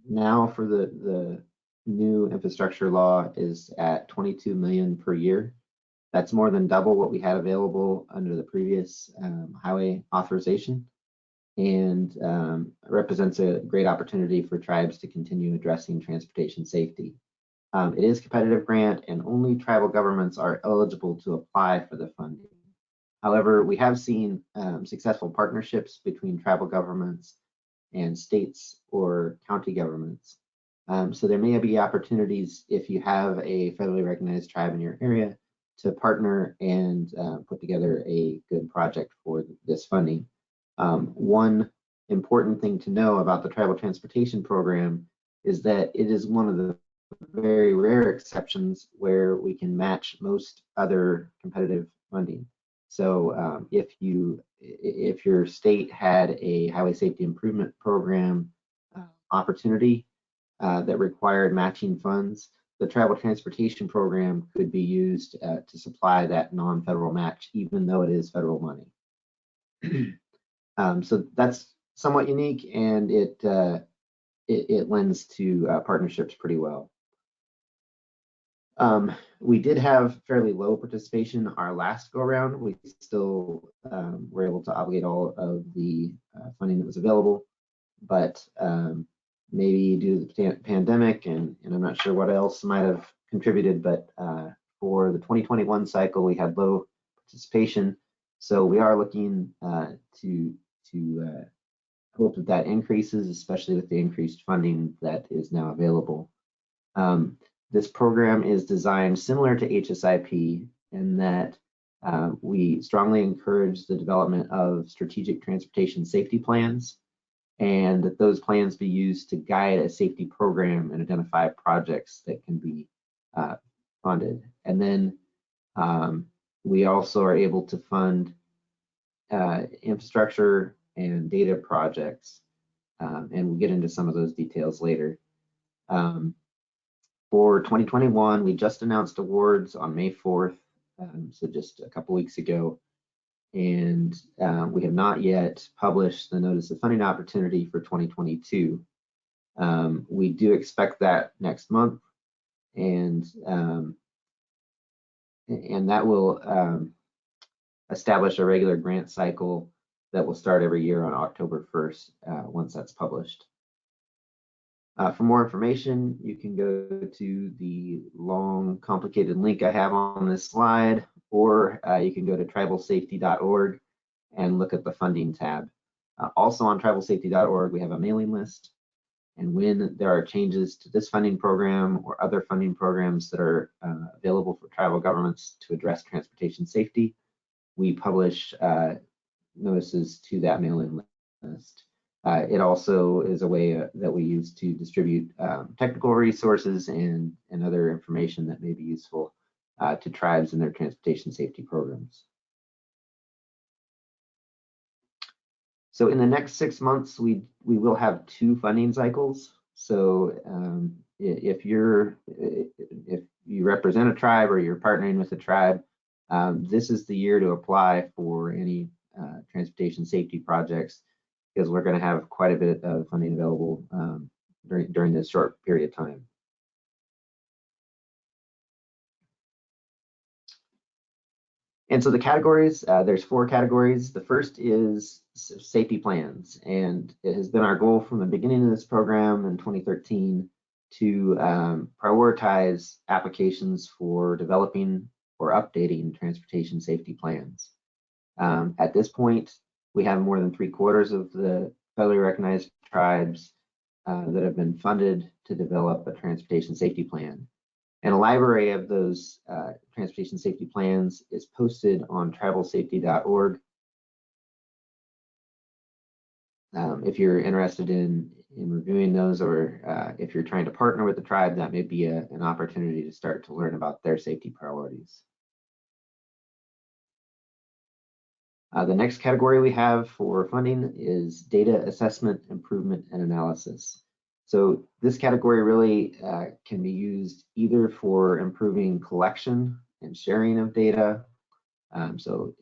now, for the new infrastructure law, is at $22 million per year. That's more than double what we had available under the previous highway authorization, and represents a great opportunity for tribes to continue addressing transportation safety. It is a competitive grant, and only tribal governments are eligible to apply for the funding. However, we have seen successful partnerships between tribal governments and states or county governments. So there may be opportunities if you have a federally recognized tribe in your area to partner and put together a good project for this funding. One important thing to know about the Tribal Transportation Program is that it is one of the very rare exceptions where we can match most other competitive funding. So if your state had a highway safety improvement program opportunity that required matching funds, the Tribal Transportation Program could be used to supply that non-federal match, even though it is federal money. So that's somewhat unique, and it lends to partnerships pretty well. We did have fairly low participation our last go around. We still were able to obligate all of the funding that was available, but maybe due to the pandemic and I'm not sure what else might have contributed, but for the 2021 cycle, we had low participation. So we are looking to hope that that increases, especially with the increased funding that is now available. This program is designed similar to HSIP in that we strongly encourage the development of strategic transportation safety plans, and that those plans be used to guide a safety program and identify projects that can be funded. And then we also are able to fund infrastructure and data projects, and we'll get into some of those details later. For 2021, we just announced awards on May 4th, so just a couple weeks ago, and we have not yet published the notice of funding opportunity for 2022. We do expect that next month, and that will establish a regular grant cycle that will start every year on October 1st once that's published. For more information, you can go to the long, complicated link I have on this slide, or you can go to tribalsafety.org and look at the funding tab. Also on tribalsafety.org, we have a mailing list, and when there are changes to this funding program or other funding programs that are available for tribal governments to address transportation safety, we publish notices to that mailing list. It also is a way that we use to distribute technical resources and other information that may be useful to tribes in their transportation safety programs. So in the next 6 months, we will have 2 funding cycles. So if you represent a tribe or you're partnering with a tribe, this is the year to apply for any transportation safety projects, because we're going to have quite a bit of funding available during this short period of time. And so the categories, there's 4 categories. The first is safety plans, and it has been our goal from the beginning of this program in 2013 to prioritize applications for developing or updating transportation safety plans. At this point, we have more than 3/4 of the federally recognized tribes that have been funded to develop a transportation safety plan. And a library of those transportation safety plans is posted on tribalsafety.org. If you're interested in reviewing those, or if you're trying to partner with the tribe, that may be an opportunity to start to learn about their safety priorities. The next category we have for funding is data assessment, improvement, and analysis. So this category really can be used either for improving collection and sharing of data. So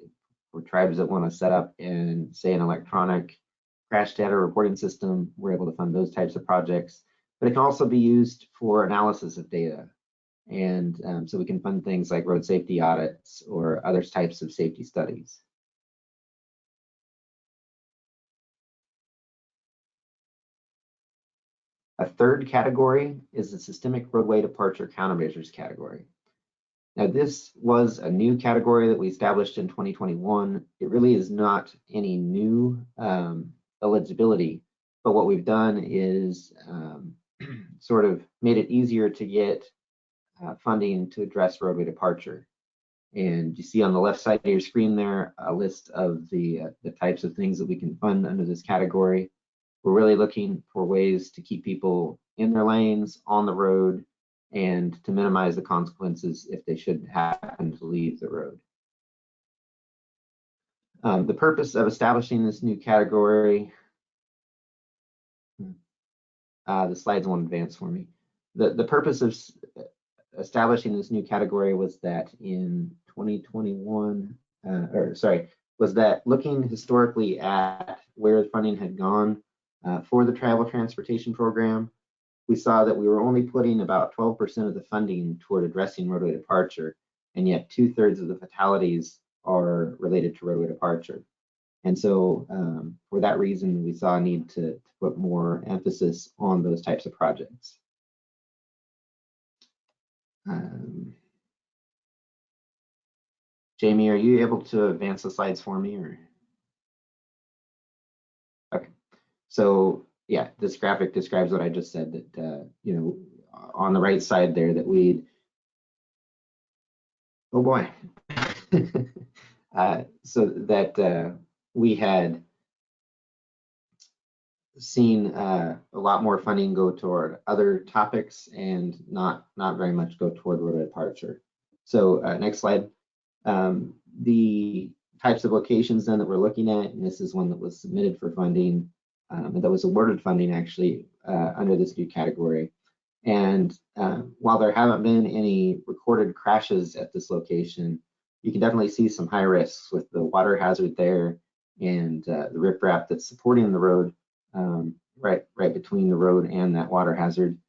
for tribes that want to set up in, say, an electronic crash data reporting system, we're able to fund those types of projects. But it can also be used for analysis of data. And so we can fund things like road safety audits or other types of safety studies. A third category is the systemic roadway departure countermeasures category. Now, this was a new category that we established in 2021. It really is not any new eligibility, but what we've done is sort of made it easier to get funding to address roadway departure. And you see on the left side of your screen there a list of the types of things that we can fund under this category. We're really looking for ways to keep people in their lanes, on the road, and to minimize the consequences if they should happen to leave the road. The purpose of establishing this new category, the slides won't advance for me. The purpose of establishing this new category was that in 2021, was that looking historically at where funding had gone for the travel transportation program, we saw that we were only putting about 12% of the funding toward addressing roadway departure, and yet 2/3 of the fatalities are related to roadway departure. And so for that reason, we saw a need to put more emphasis on those types of projects. Jamie, are you able to advance the slides for me? Or? Okay, so yeah, this graphic describes what I just said, that you know, on the right side there, that we, oh boy, so that we had seen a lot more funding go toward other topics and not very much go toward roadway departure. So next slide. The types of locations then that we're looking at, and this is one that was submitted for funding, and that was awarded funding actually under this new category. And while there haven't been any recorded crashes at this location, you can definitely see some high risks with the water hazard there and the riprap that's supporting the road, right between the road and that water hazard.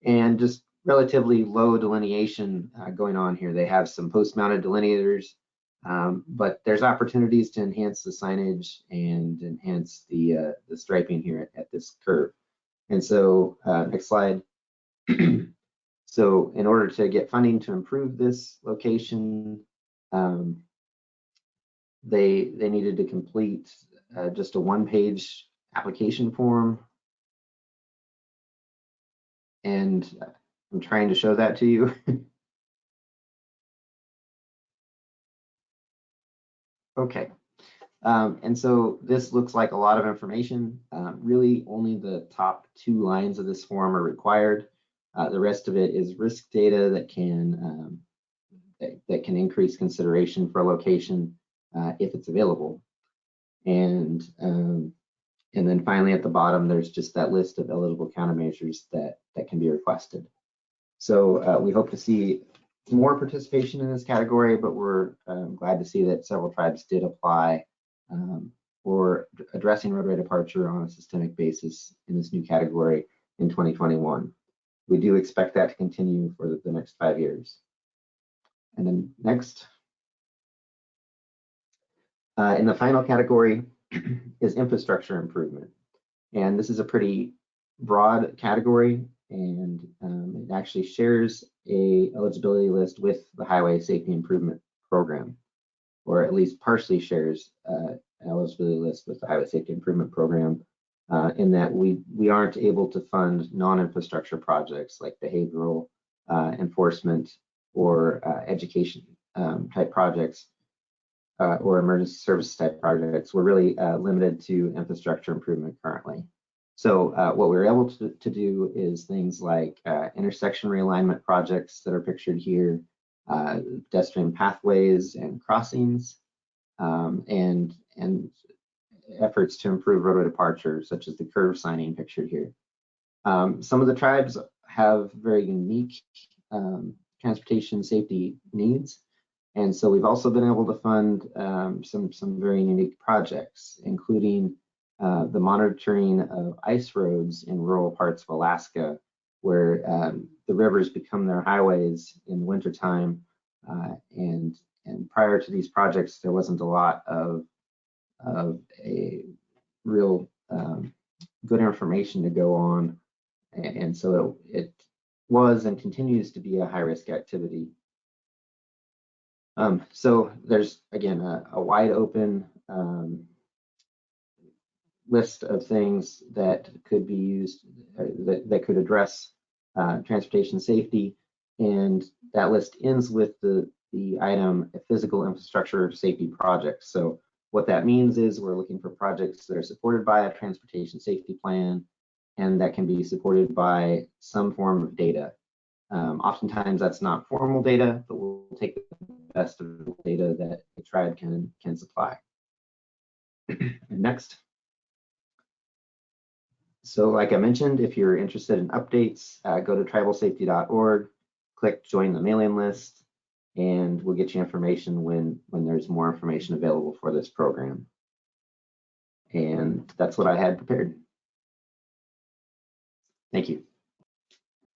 And just relatively low delineation going on here. They have some post-mounted delineators, but there's opportunities to enhance the signage and enhance the striping here at this curve. And so next slide. So in order to get funding to improve this location, they needed to complete just a one-page application form. And I'm trying to show that to you. Okay. And so this looks like a lot of information. Really only the top 2 lines of this form are required. The rest of it is risk data that can increase consideration for a location if it's available. And then finally at the bottom, there's just that list of eligible countermeasures that can be requested. So we hope to see more participation in this category, but we're glad to see that several tribes did apply for addressing roadway departure on a systemic basis in this new category in 2021. We do expect that to continue for the next 5 years. And then next. In the final category is infrastructure improvement. And this is a pretty broad category, and it actually shares a eligibility list with the Highway Safety Improvement Program, or at least partially shares an eligibility list with the Highway Safety Improvement Program, in that we aren't able to fund non-infrastructure projects like behavioral enforcement or education type projects or emergency services type projects. We're really limited to infrastructure improvement currently. So what we're able to do is things like intersection realignment projects that are pictured here, pedestrian pathways and crossings, and efforts to improve roadway departure, such as the curve signing pictured here. Some of the tribes have very unique transportation safety needs, and so we've also been able to fund some very unique projects, including the monitoring of ice roads in rural parts of Alaska, where the rivers become their highways in the wintertime. And prior to these projects, there wasn't a lot of a real good information to go on. And so it was and continues to be a high-risk activity. So there's, again, a wide open list of things that could be used, that could address transportation safety. And that list ends with the the item physical infrastructure safety projects. So what that means is we're looking for projects that are supported by a transportation safety plan and that can be supported by some form of data. Oftentimes that's not formal data, but we'll take the best of the data that the tribe can supply. Next. So like I mentioned, if you're interested in updates, go to tribalsafety.org, click join the mailing list, and we'll get you information when there's more information available for this program. And that's what I had prepared. Thank you.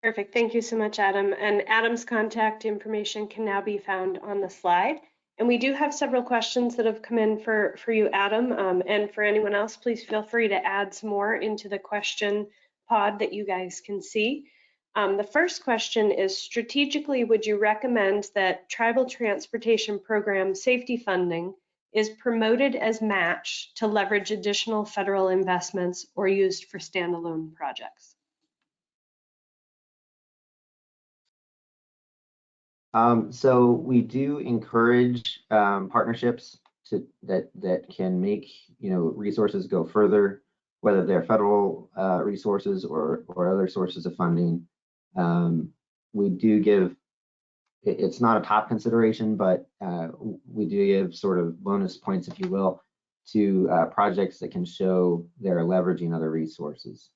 Perfect. Thank you so much, Adam. And Adam's contact information can now be found on the slide. And we do have several questions that have come in for you, Adam. And for anyone else, please feel free to add some more into the question pod that you guys can see. The first question is, strategically, would you recommend that Tribal Transportation Program safety funding is promoted as match to leverage additional federal investments or used for standalone projects? So we do encourage partnerships that can make resources go further, whether they're federal resources or other sources of funding. We do give, it's not a top consideration, but we do give sort of bonus points, if you will, to projects that can show they're leveraging other resources.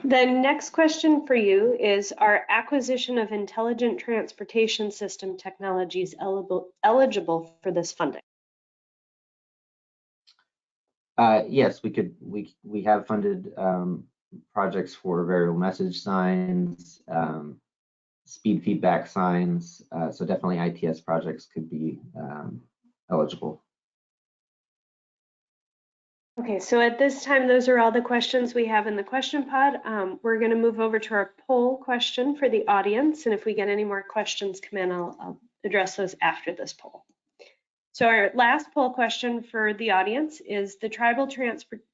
The next question for you is, are acquisition of intelligent transportation system technologies eligible for this funding? Yes, we have funded projects for variable message signs, speed feedback signs, so definitely ITS projects could be eligible. Okay, so at this time, those are all the questions we have in the question pod. We're going to move over to our poll question for the audience, and if we get any more questions come in, I'll address those after this poll. So our last poll question for the audience is,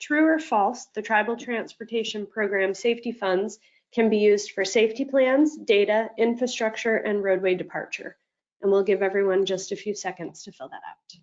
true or false, the Tribal Transportation Program safety funds can be used for safety plans, data, infrastructure, and roadway departure. And we'll give everyone just a few seconds to fill that out.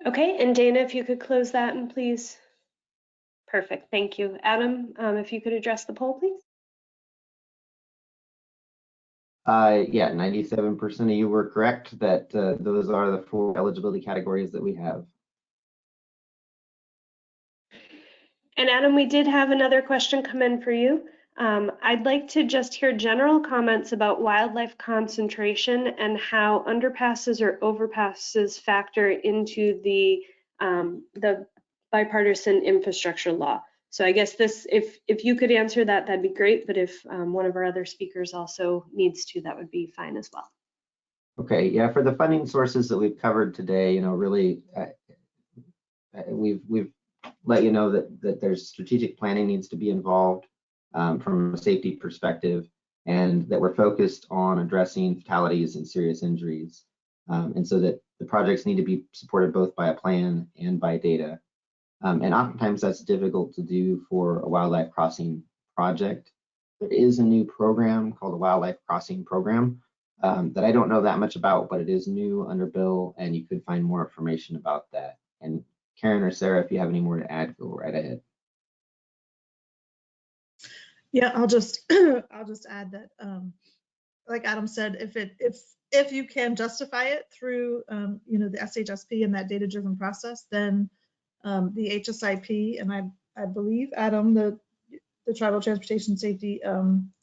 Okay, and Dana, if you could close that and please. Perfect, thank you. Adam, if you could address the poll, please. Yeah, 97% of you were correct that those are the 4 eligibility categories that we have. And Adam, we did have another question come in for you. I'd like to just hear general comments about wildlife concentration and how underpasses or overpasses factor into the bipartisan infrastructure law. So I guess this, if you could answer that, that'd be great. But if one of our other speakers also needs to, that would be fine as well. Okay, yeah, for the funding sources that we've covered today, really, we've let you know that there's strategic planning needs to be involved from a safety perspective, and that we're focused on addressing fatalities and serious injuries, and so that the projects need to be supported both by a plan and by data. And oftentimes that's difficult to do for a wildlife crossing project. There is a new program called the Wildlife Crossing Program that I don't know that much about, but it is new under bill, and you could find more information about that. And Karen or Sarah, if you have any more to add, go right ahead. Yeah, I'll just add that, like Adam said, if you can justify it through the SHSP and that data-driven process, then the HSIP and I believe, Adam, the Tribal Transportation Safety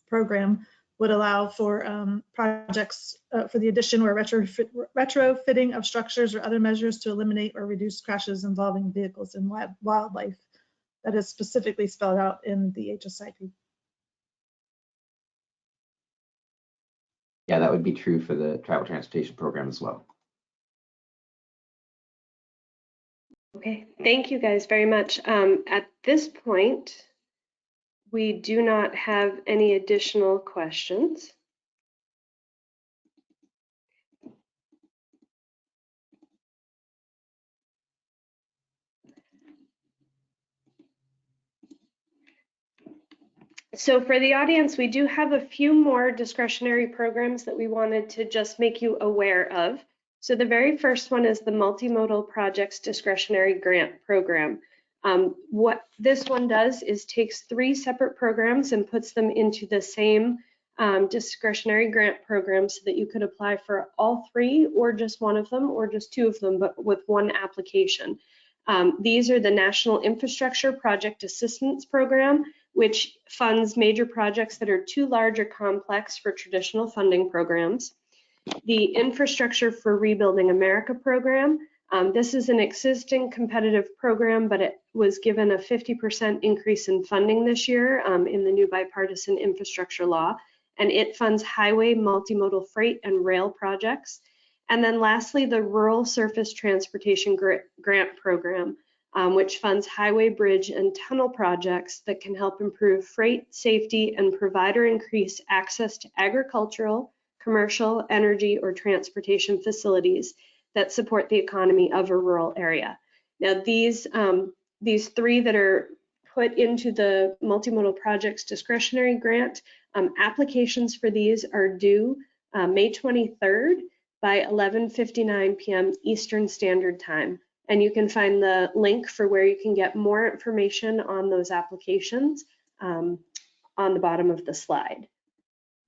Program would allow for projects for the addition or retrofitting of structures or other measures to eliminate or reduce crashes involving vehicles and wildlife. That is specifically spelled out in the HSIP. Yeah, that would be true for the Tribal Transportation Program as well. Okay, thank you guys very much. At this point, we do not have any additional questions. So for the audience, we do have a few more discretionary programs that we wanted to just make you aware of. So the very first one is the Multimodal Projects Discretionary Grant Program. What this one does is takes 3 separate programs and puts them into the same discretionary grant program so that you could apply for all 3 or just one of them or just 2 of them, but with one application. These are the National Infrastructure Project Assistance Program, which funds major projects that are too large or complex for traditional funding programs. The Infrastructure for Rebuilding America program. This is an existing competitive program, but it was given a 50% increase in funding this year in the new bipartisan infrastructure law, and it funds highway, multimodal freight, and rail projects. And then lastly, the Rural Surface Transportation Grant Program, which funds highway, bridge, and tunnel projects that can help improve freight safety and provide or increase access to agricultural, commercial, energy, or transportation facilities that support the economy of a rural area. Now, these 3 that are put into the Multimodal Projects Discretionary Grant, applications for these are due May 23rd by 11:59 p.m. Eastern Standard Time. And you can find the link for where you can get more information on those applications on the bottom of the slide.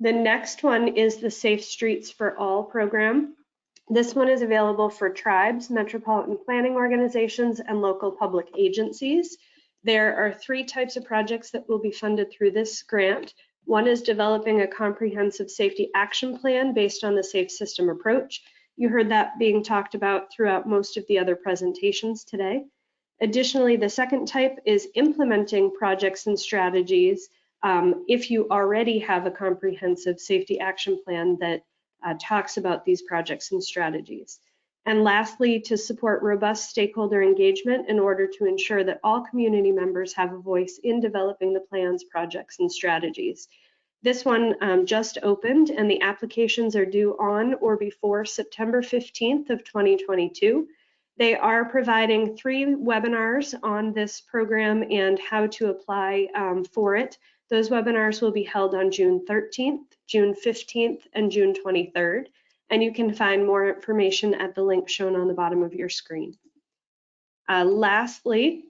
The next one is the Safe Streets for All program. This one is available for tribes, metropolitan planning organizations, and local public agencies. There are 3 types of projects that will be funded through this grant. One is developing a comprehensive safety action plan based on the Safe System approach. You heard that being talked about throughout most of the other presentations today. Additionally, the second type is implementing projects and strategies if you already have a comprehensive safety action plan that talks about these projects and strategies. And lastly, to support robust stakeholder engagement in order to ensure that all community members have a voice in developing the plans, projects, and strategies. This one just opened, and the applications are due on or before September 15th of 2022. They are providing 3 webinars on this program and how to apply for it. Those webinars will be held on June 13th, June 15th, and June 23rd. And you can find more information at the link shown on the bottom of your screen. Lastly,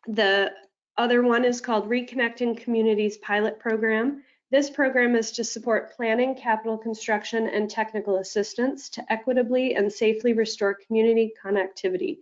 the other one is called Reconnecting Communities Pilot Program. This program is to support planning, capital construction, and technical assistance to equitably and safely restore community connectivity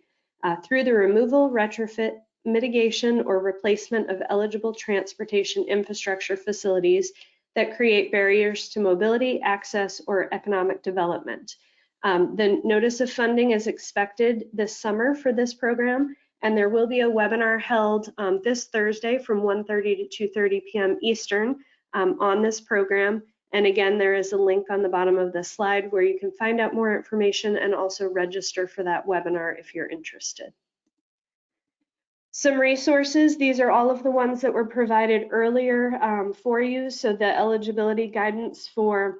through the removal, retrofit, mitigation, or replacement of eligible transportation infrastructure facilities that create barriers to mobility, access, or economic development. The notice of funding is expected this summer for this program, and there will be a webinar held this Thursday from 1:30 to 2:30 p.m. Eastern on this program. And again, there is a link on the bottom of the slide where you can find out more information and also register for that webinar if you're interested. Some resources, these are all of the ones that were provided earlier for you. So the eligibility guidance for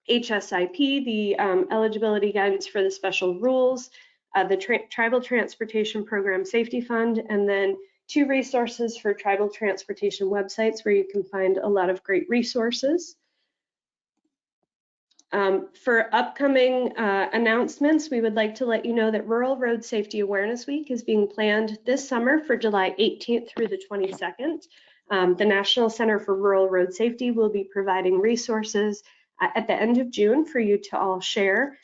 HSIP, the eligibility guidance for the special rules, the Tribal Transportation Program Safety Fund, and then 2 resources for tribal transportation websites where you can find a lot of great resources. For upcoming announcements, we would like to let you know that Rural Road Safety Awareness Week is being planned this summer for July 18th through the 22nd. The National Center for Rural Road Safety will be providing resources at the end of June for you to all share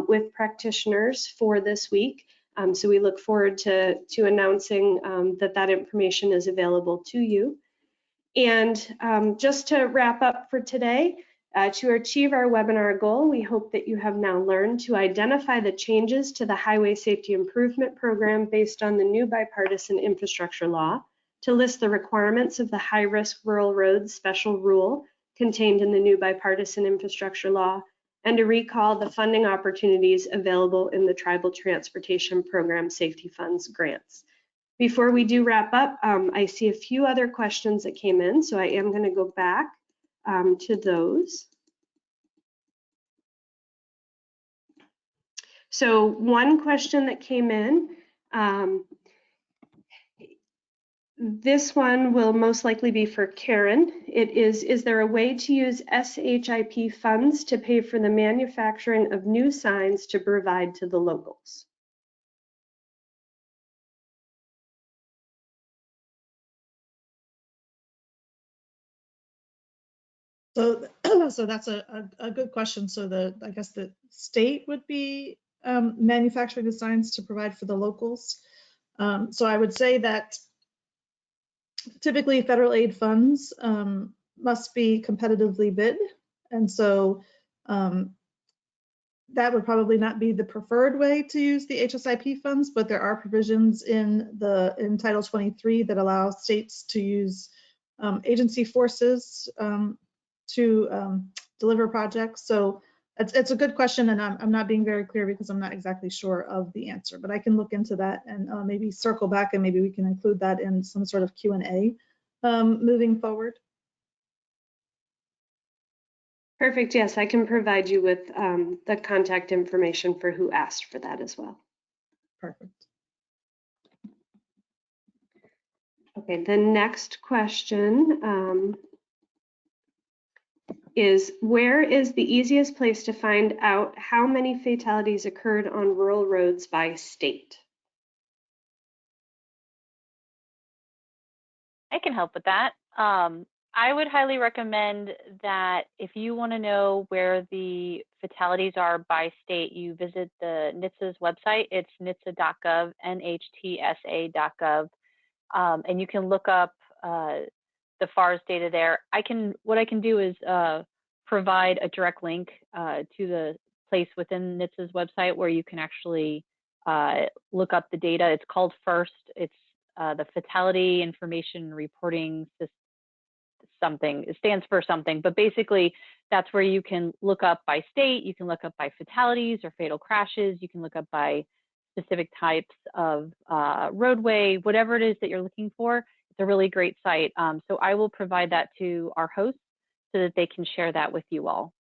with practitioners for this week. So we look forward to announcing that information is available to you. And just to wrap up for today, to achieve our webinar goal, we hope that you have now learned to identify the changes to the Highway Safety Improvement Program based on the new bipartisan infrastructure law, to list the requirements of the high-risk rural roads special rule contained in the new bipartisan infrastructure law, and to recall the funding opportunities available in the Tribal Transportation Program Safety Funds grants. Before we do wrap up, I see a few other questions that came in, so I am going to go back to those. So one question that came in, this one will most likely be for Karen. It is there a way to use SHIP funds to pay for the manufacturing of new signs to provide to the locals? So, so that's a good question. So I guess the state would be manufacturing the signs to provide for the locals. So I would say that typically federal aid funds must be competitively bid. And so that would probably not be the preferred way to use the HSIP funds, but there are provisions in Title 23 that allow states to use agency forces to deliver projects. So it's a good question, and I'm not being very clear because I'm not exactly sure of the answer, but I can look into that and maybe circle back, and maybe we can include that in some sort of Q&A moving forward. Perfect. Yes, I can provide you with the contact information for who asked for that as well. Perfect. Okay, the next question is, where is the easiest place to find out how many fatalities occurred on rural roads by state? I can help with that. I would highly recommend that if you want to know where the fatalities are by state, you visit the NHTSA's website. It's nhtsa.gov, nhtsa.gov, and you can look up the FARS data there. What I can do is provide a direct link to the place within NHTSA's website where you can actually look up the data. It's called FIRST. It's the Fatality Information Reporting System. Something, it stands for something, but basically that's where you can look up by state, you can look up by fatalities or fatal crashes, you can look up by specific types of roadway, whatever it is that you're looking for. It's a really great site. So I will provide that to our hosts so that they can share that with you all.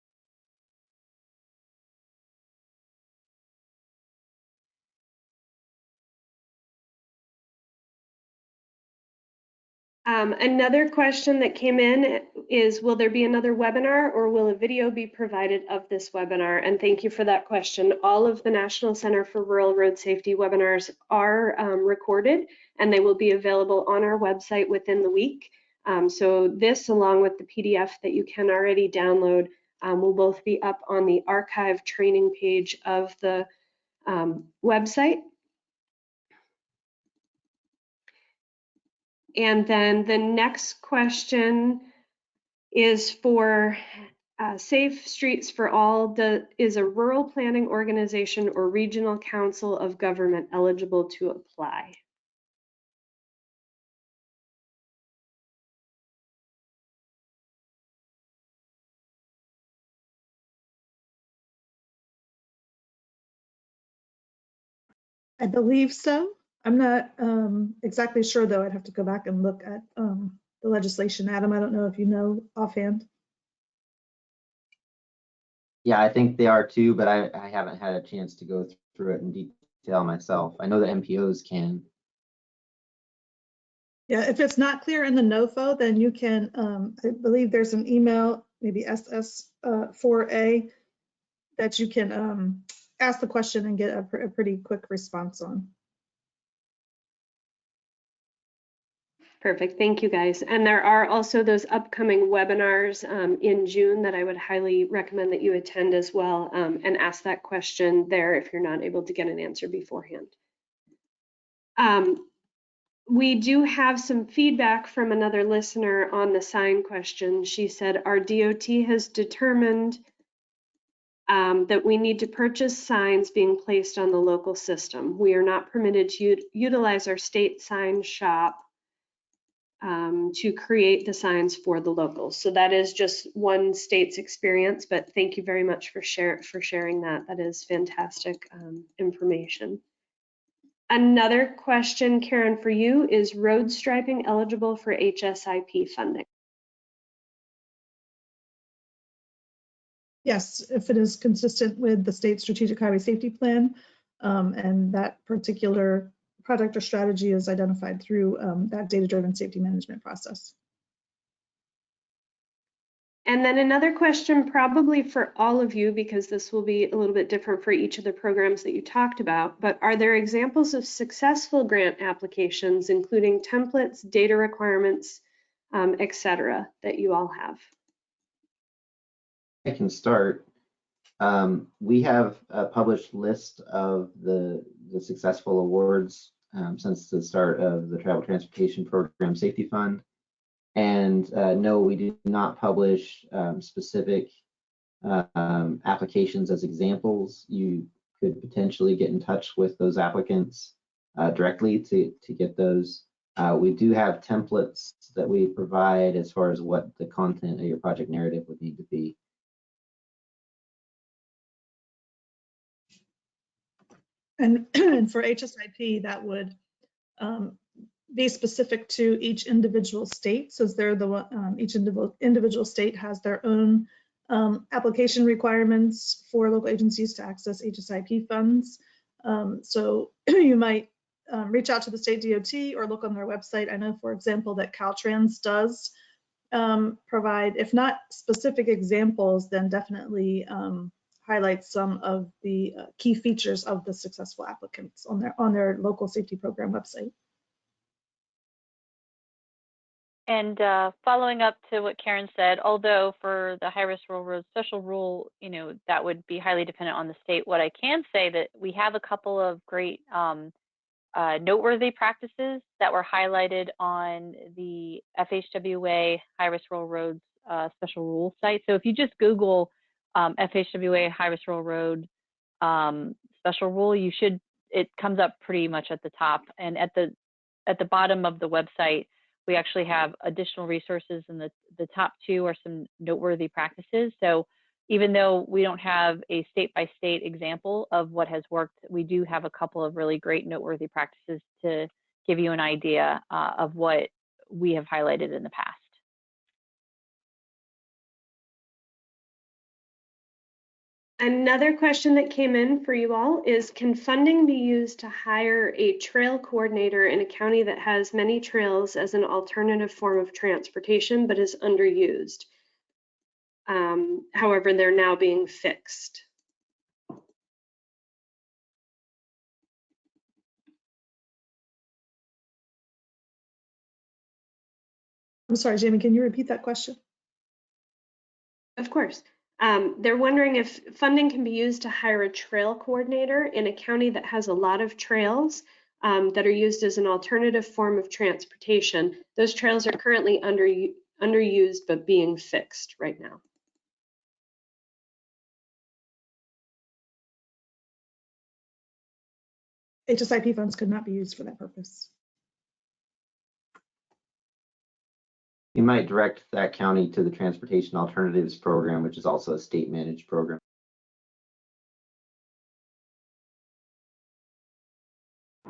Another question that came in is, will there be another webinar or will a video be provided of this webinar? And thank you for that question. All of the National Center for Rural Road Safety webinars are recorded, and they will be available on our website within the week. So this, along with the PDF that you can already download, will both be up on the archive training page of the website. And then the next question is for Safe Streets for All. Is a rural planning organization or regional council of government eligible to apply? I believe so. I'm not exactly sure, though. I'd have to go back and look at the legislation. Adam, I don't know if you know offhand. Yeah, I think they are too, but I haven't had a chance to go through it in detail myself. I know that MPOs can. Yeah, if it's not clear in the NOFO, then you can, I believe there's an email, maybe SS4A, that you can ask the question and get a pretty quick response on. Perfect, thank you guys. And there are also those upcoming webinars in June that I would highly recommend that you attend as well, and ask that question there if you're not able to get an answer beforehand. We do have some feedback from another listener on the sign question. She said, our DOT has determined that we need to purchase signs being placed on the local system. We are not permitted to utilize our state sign shop to create the signs for the locals. So that is just one state's experience, but thank you very much for sharing that. That is fantastic information. Another question, Karen, for you, is road striping eligible for HSIP funding? Yes, if it is consistent with the state strategic highway safety plan, and that particular project or strategy is identified through that data-driven safety management process. And then another question probably for all of you, because this will be a little bit different for each of the programs that you talked about, but are there examples of successful grant applications, including templates, data requirements, et cetera, that you all have? I can start. We have a published list of the successful awards since the start of the Travel Transportation Program Safety Fund. And no, we do not publish specific applications as examples. You could potentially get in touch with those applicants directly to get those. We do have templates that we provide as far as what the content of your project narrative would need to be. And for HSIP, that would be specific to each individual state. So they're the one, each individual state has their own application requirements for local agencies to access HSIP funds. So you might reach out to the state DOT or look on their website. I know, for example, that Caltrans does provide, if not specific examples, then definitely highlight some of the key features of the successful applicants on their local safety program website. And following up to what Karen said, although for the high-risk rural road special rule, that would be highly dependent on the state. What I can say that we have a couple of great noteworthy practices that were highlighted on the FHWA high-risk rural roads special rule site. So if you just Google FHWA high-risk rural road special rule, it comes up pretty much at the top. And at the bottom of the website, we actually have additional resources, and the top two are some noteworthy practices. So even though we don't have a state-by-state example of what has worked, we do have a couple of really great noteworthy practices to give you an idea of what we have highlighted in the past. Another question that came in for you all is, can funding be used to hire a trail coordinator in a county that has many trails as an alternative form of transportation but is underused? However, they're now being fixed. I'm sorry, Jamie, can you repeat that question? Of course. They're wondering if funding can be used to hire a trail coordinator in a county that has a lot of trails that are used as an alternative form of transportation. Those trails are currently underused but being fixed right now. HSIP funds could not be used for that purpose. You might direct that county to the Transportation Alternatives Program, which is also a state-managed program.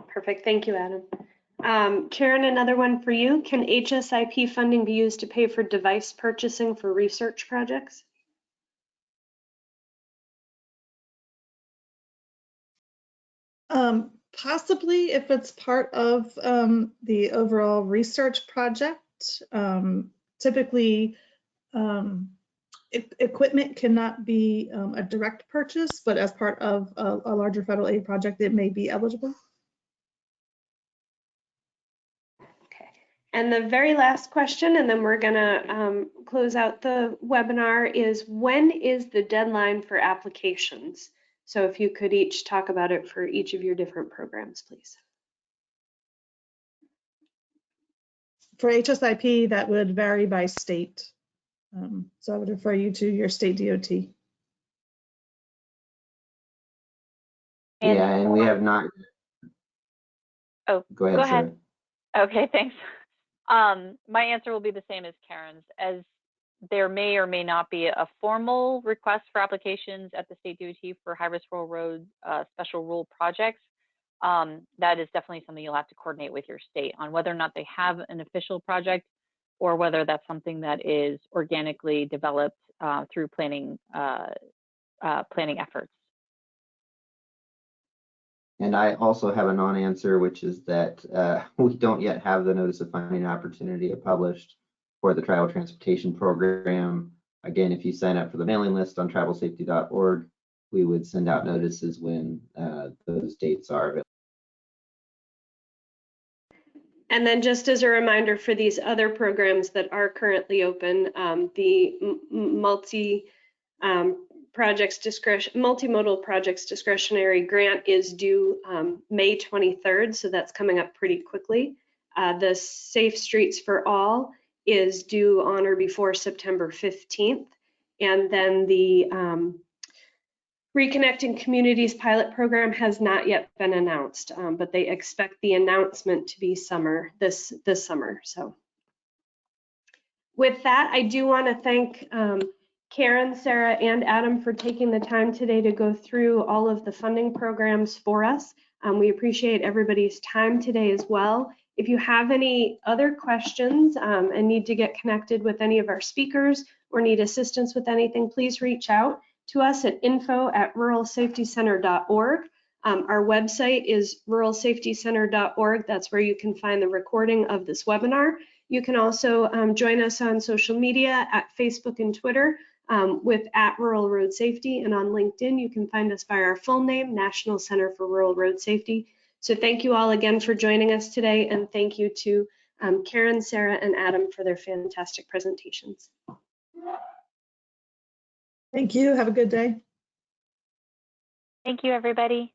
Perfect, thank you, Adam. Karen, another one for you. Can HSIP funding be used to pay for device purchasing for research projects? Possibly if it's part of the overall research project. Typically, equipment cannot be a direct purchase, but as part of a larger federal aid project, it may be eligible. Okay, and the very last question, and then we're gonna close out the webinar, is when is the deadline for applications? So if you could each talk about it for each of your different programs, please. For HSIP, that would vary by state. So I would refer you to your state DOT. Yeah, and we have not. Oh, go ahead. Go ahead. Okay, thanks. My answer will be the same as Karen's, as there may or may not be a formal request for applications at the state DOT for high-risk rural road special rule projects. that is definitely something you'll have to coordinate with your state on whether or not they have an official project or whether that's something that is organically developed through planning efforts. And I also have a non-answer, which is that we don't yet have the notice of funding opportunity published for the travel transportation program. Again, if you sign up for the mailing list on travelsafety.org, we would send out notices when those dates are available. And then just as a reminder for these other programs that are currently open, the multimodal projects discretionary grant is due May 23rd, so that's coming up pretty quickly. The Safe Streets for All is due on or before September 15th. And then the Reconnecting Communities pilot program has not yet been announced, but they expect the announcement to be this summer. So with that, I do want to thank Karen, Sarah, and Adam for taking the time today to go through all of the funding programs for us. We appreciate everybody's time today as well. If you have any other questions and need to get connected with any of our speakers or need assistance with anything, please reach out to us at info@ruralsafetycenter.org. Our website is ruralsafetycenter.org. That's where you can find the recording of this webinar. You can also join us on social media at Facebook and Twitter with @ruralroadsafety, and on LinkedIn you can find us by our full name, National Center for Rural Road Safety. So thank you all again for joining us today, and thank you to Karen, Sarah, and Adam for their fantastic presentations. Thank you. Have a good day. Thank you, everybody.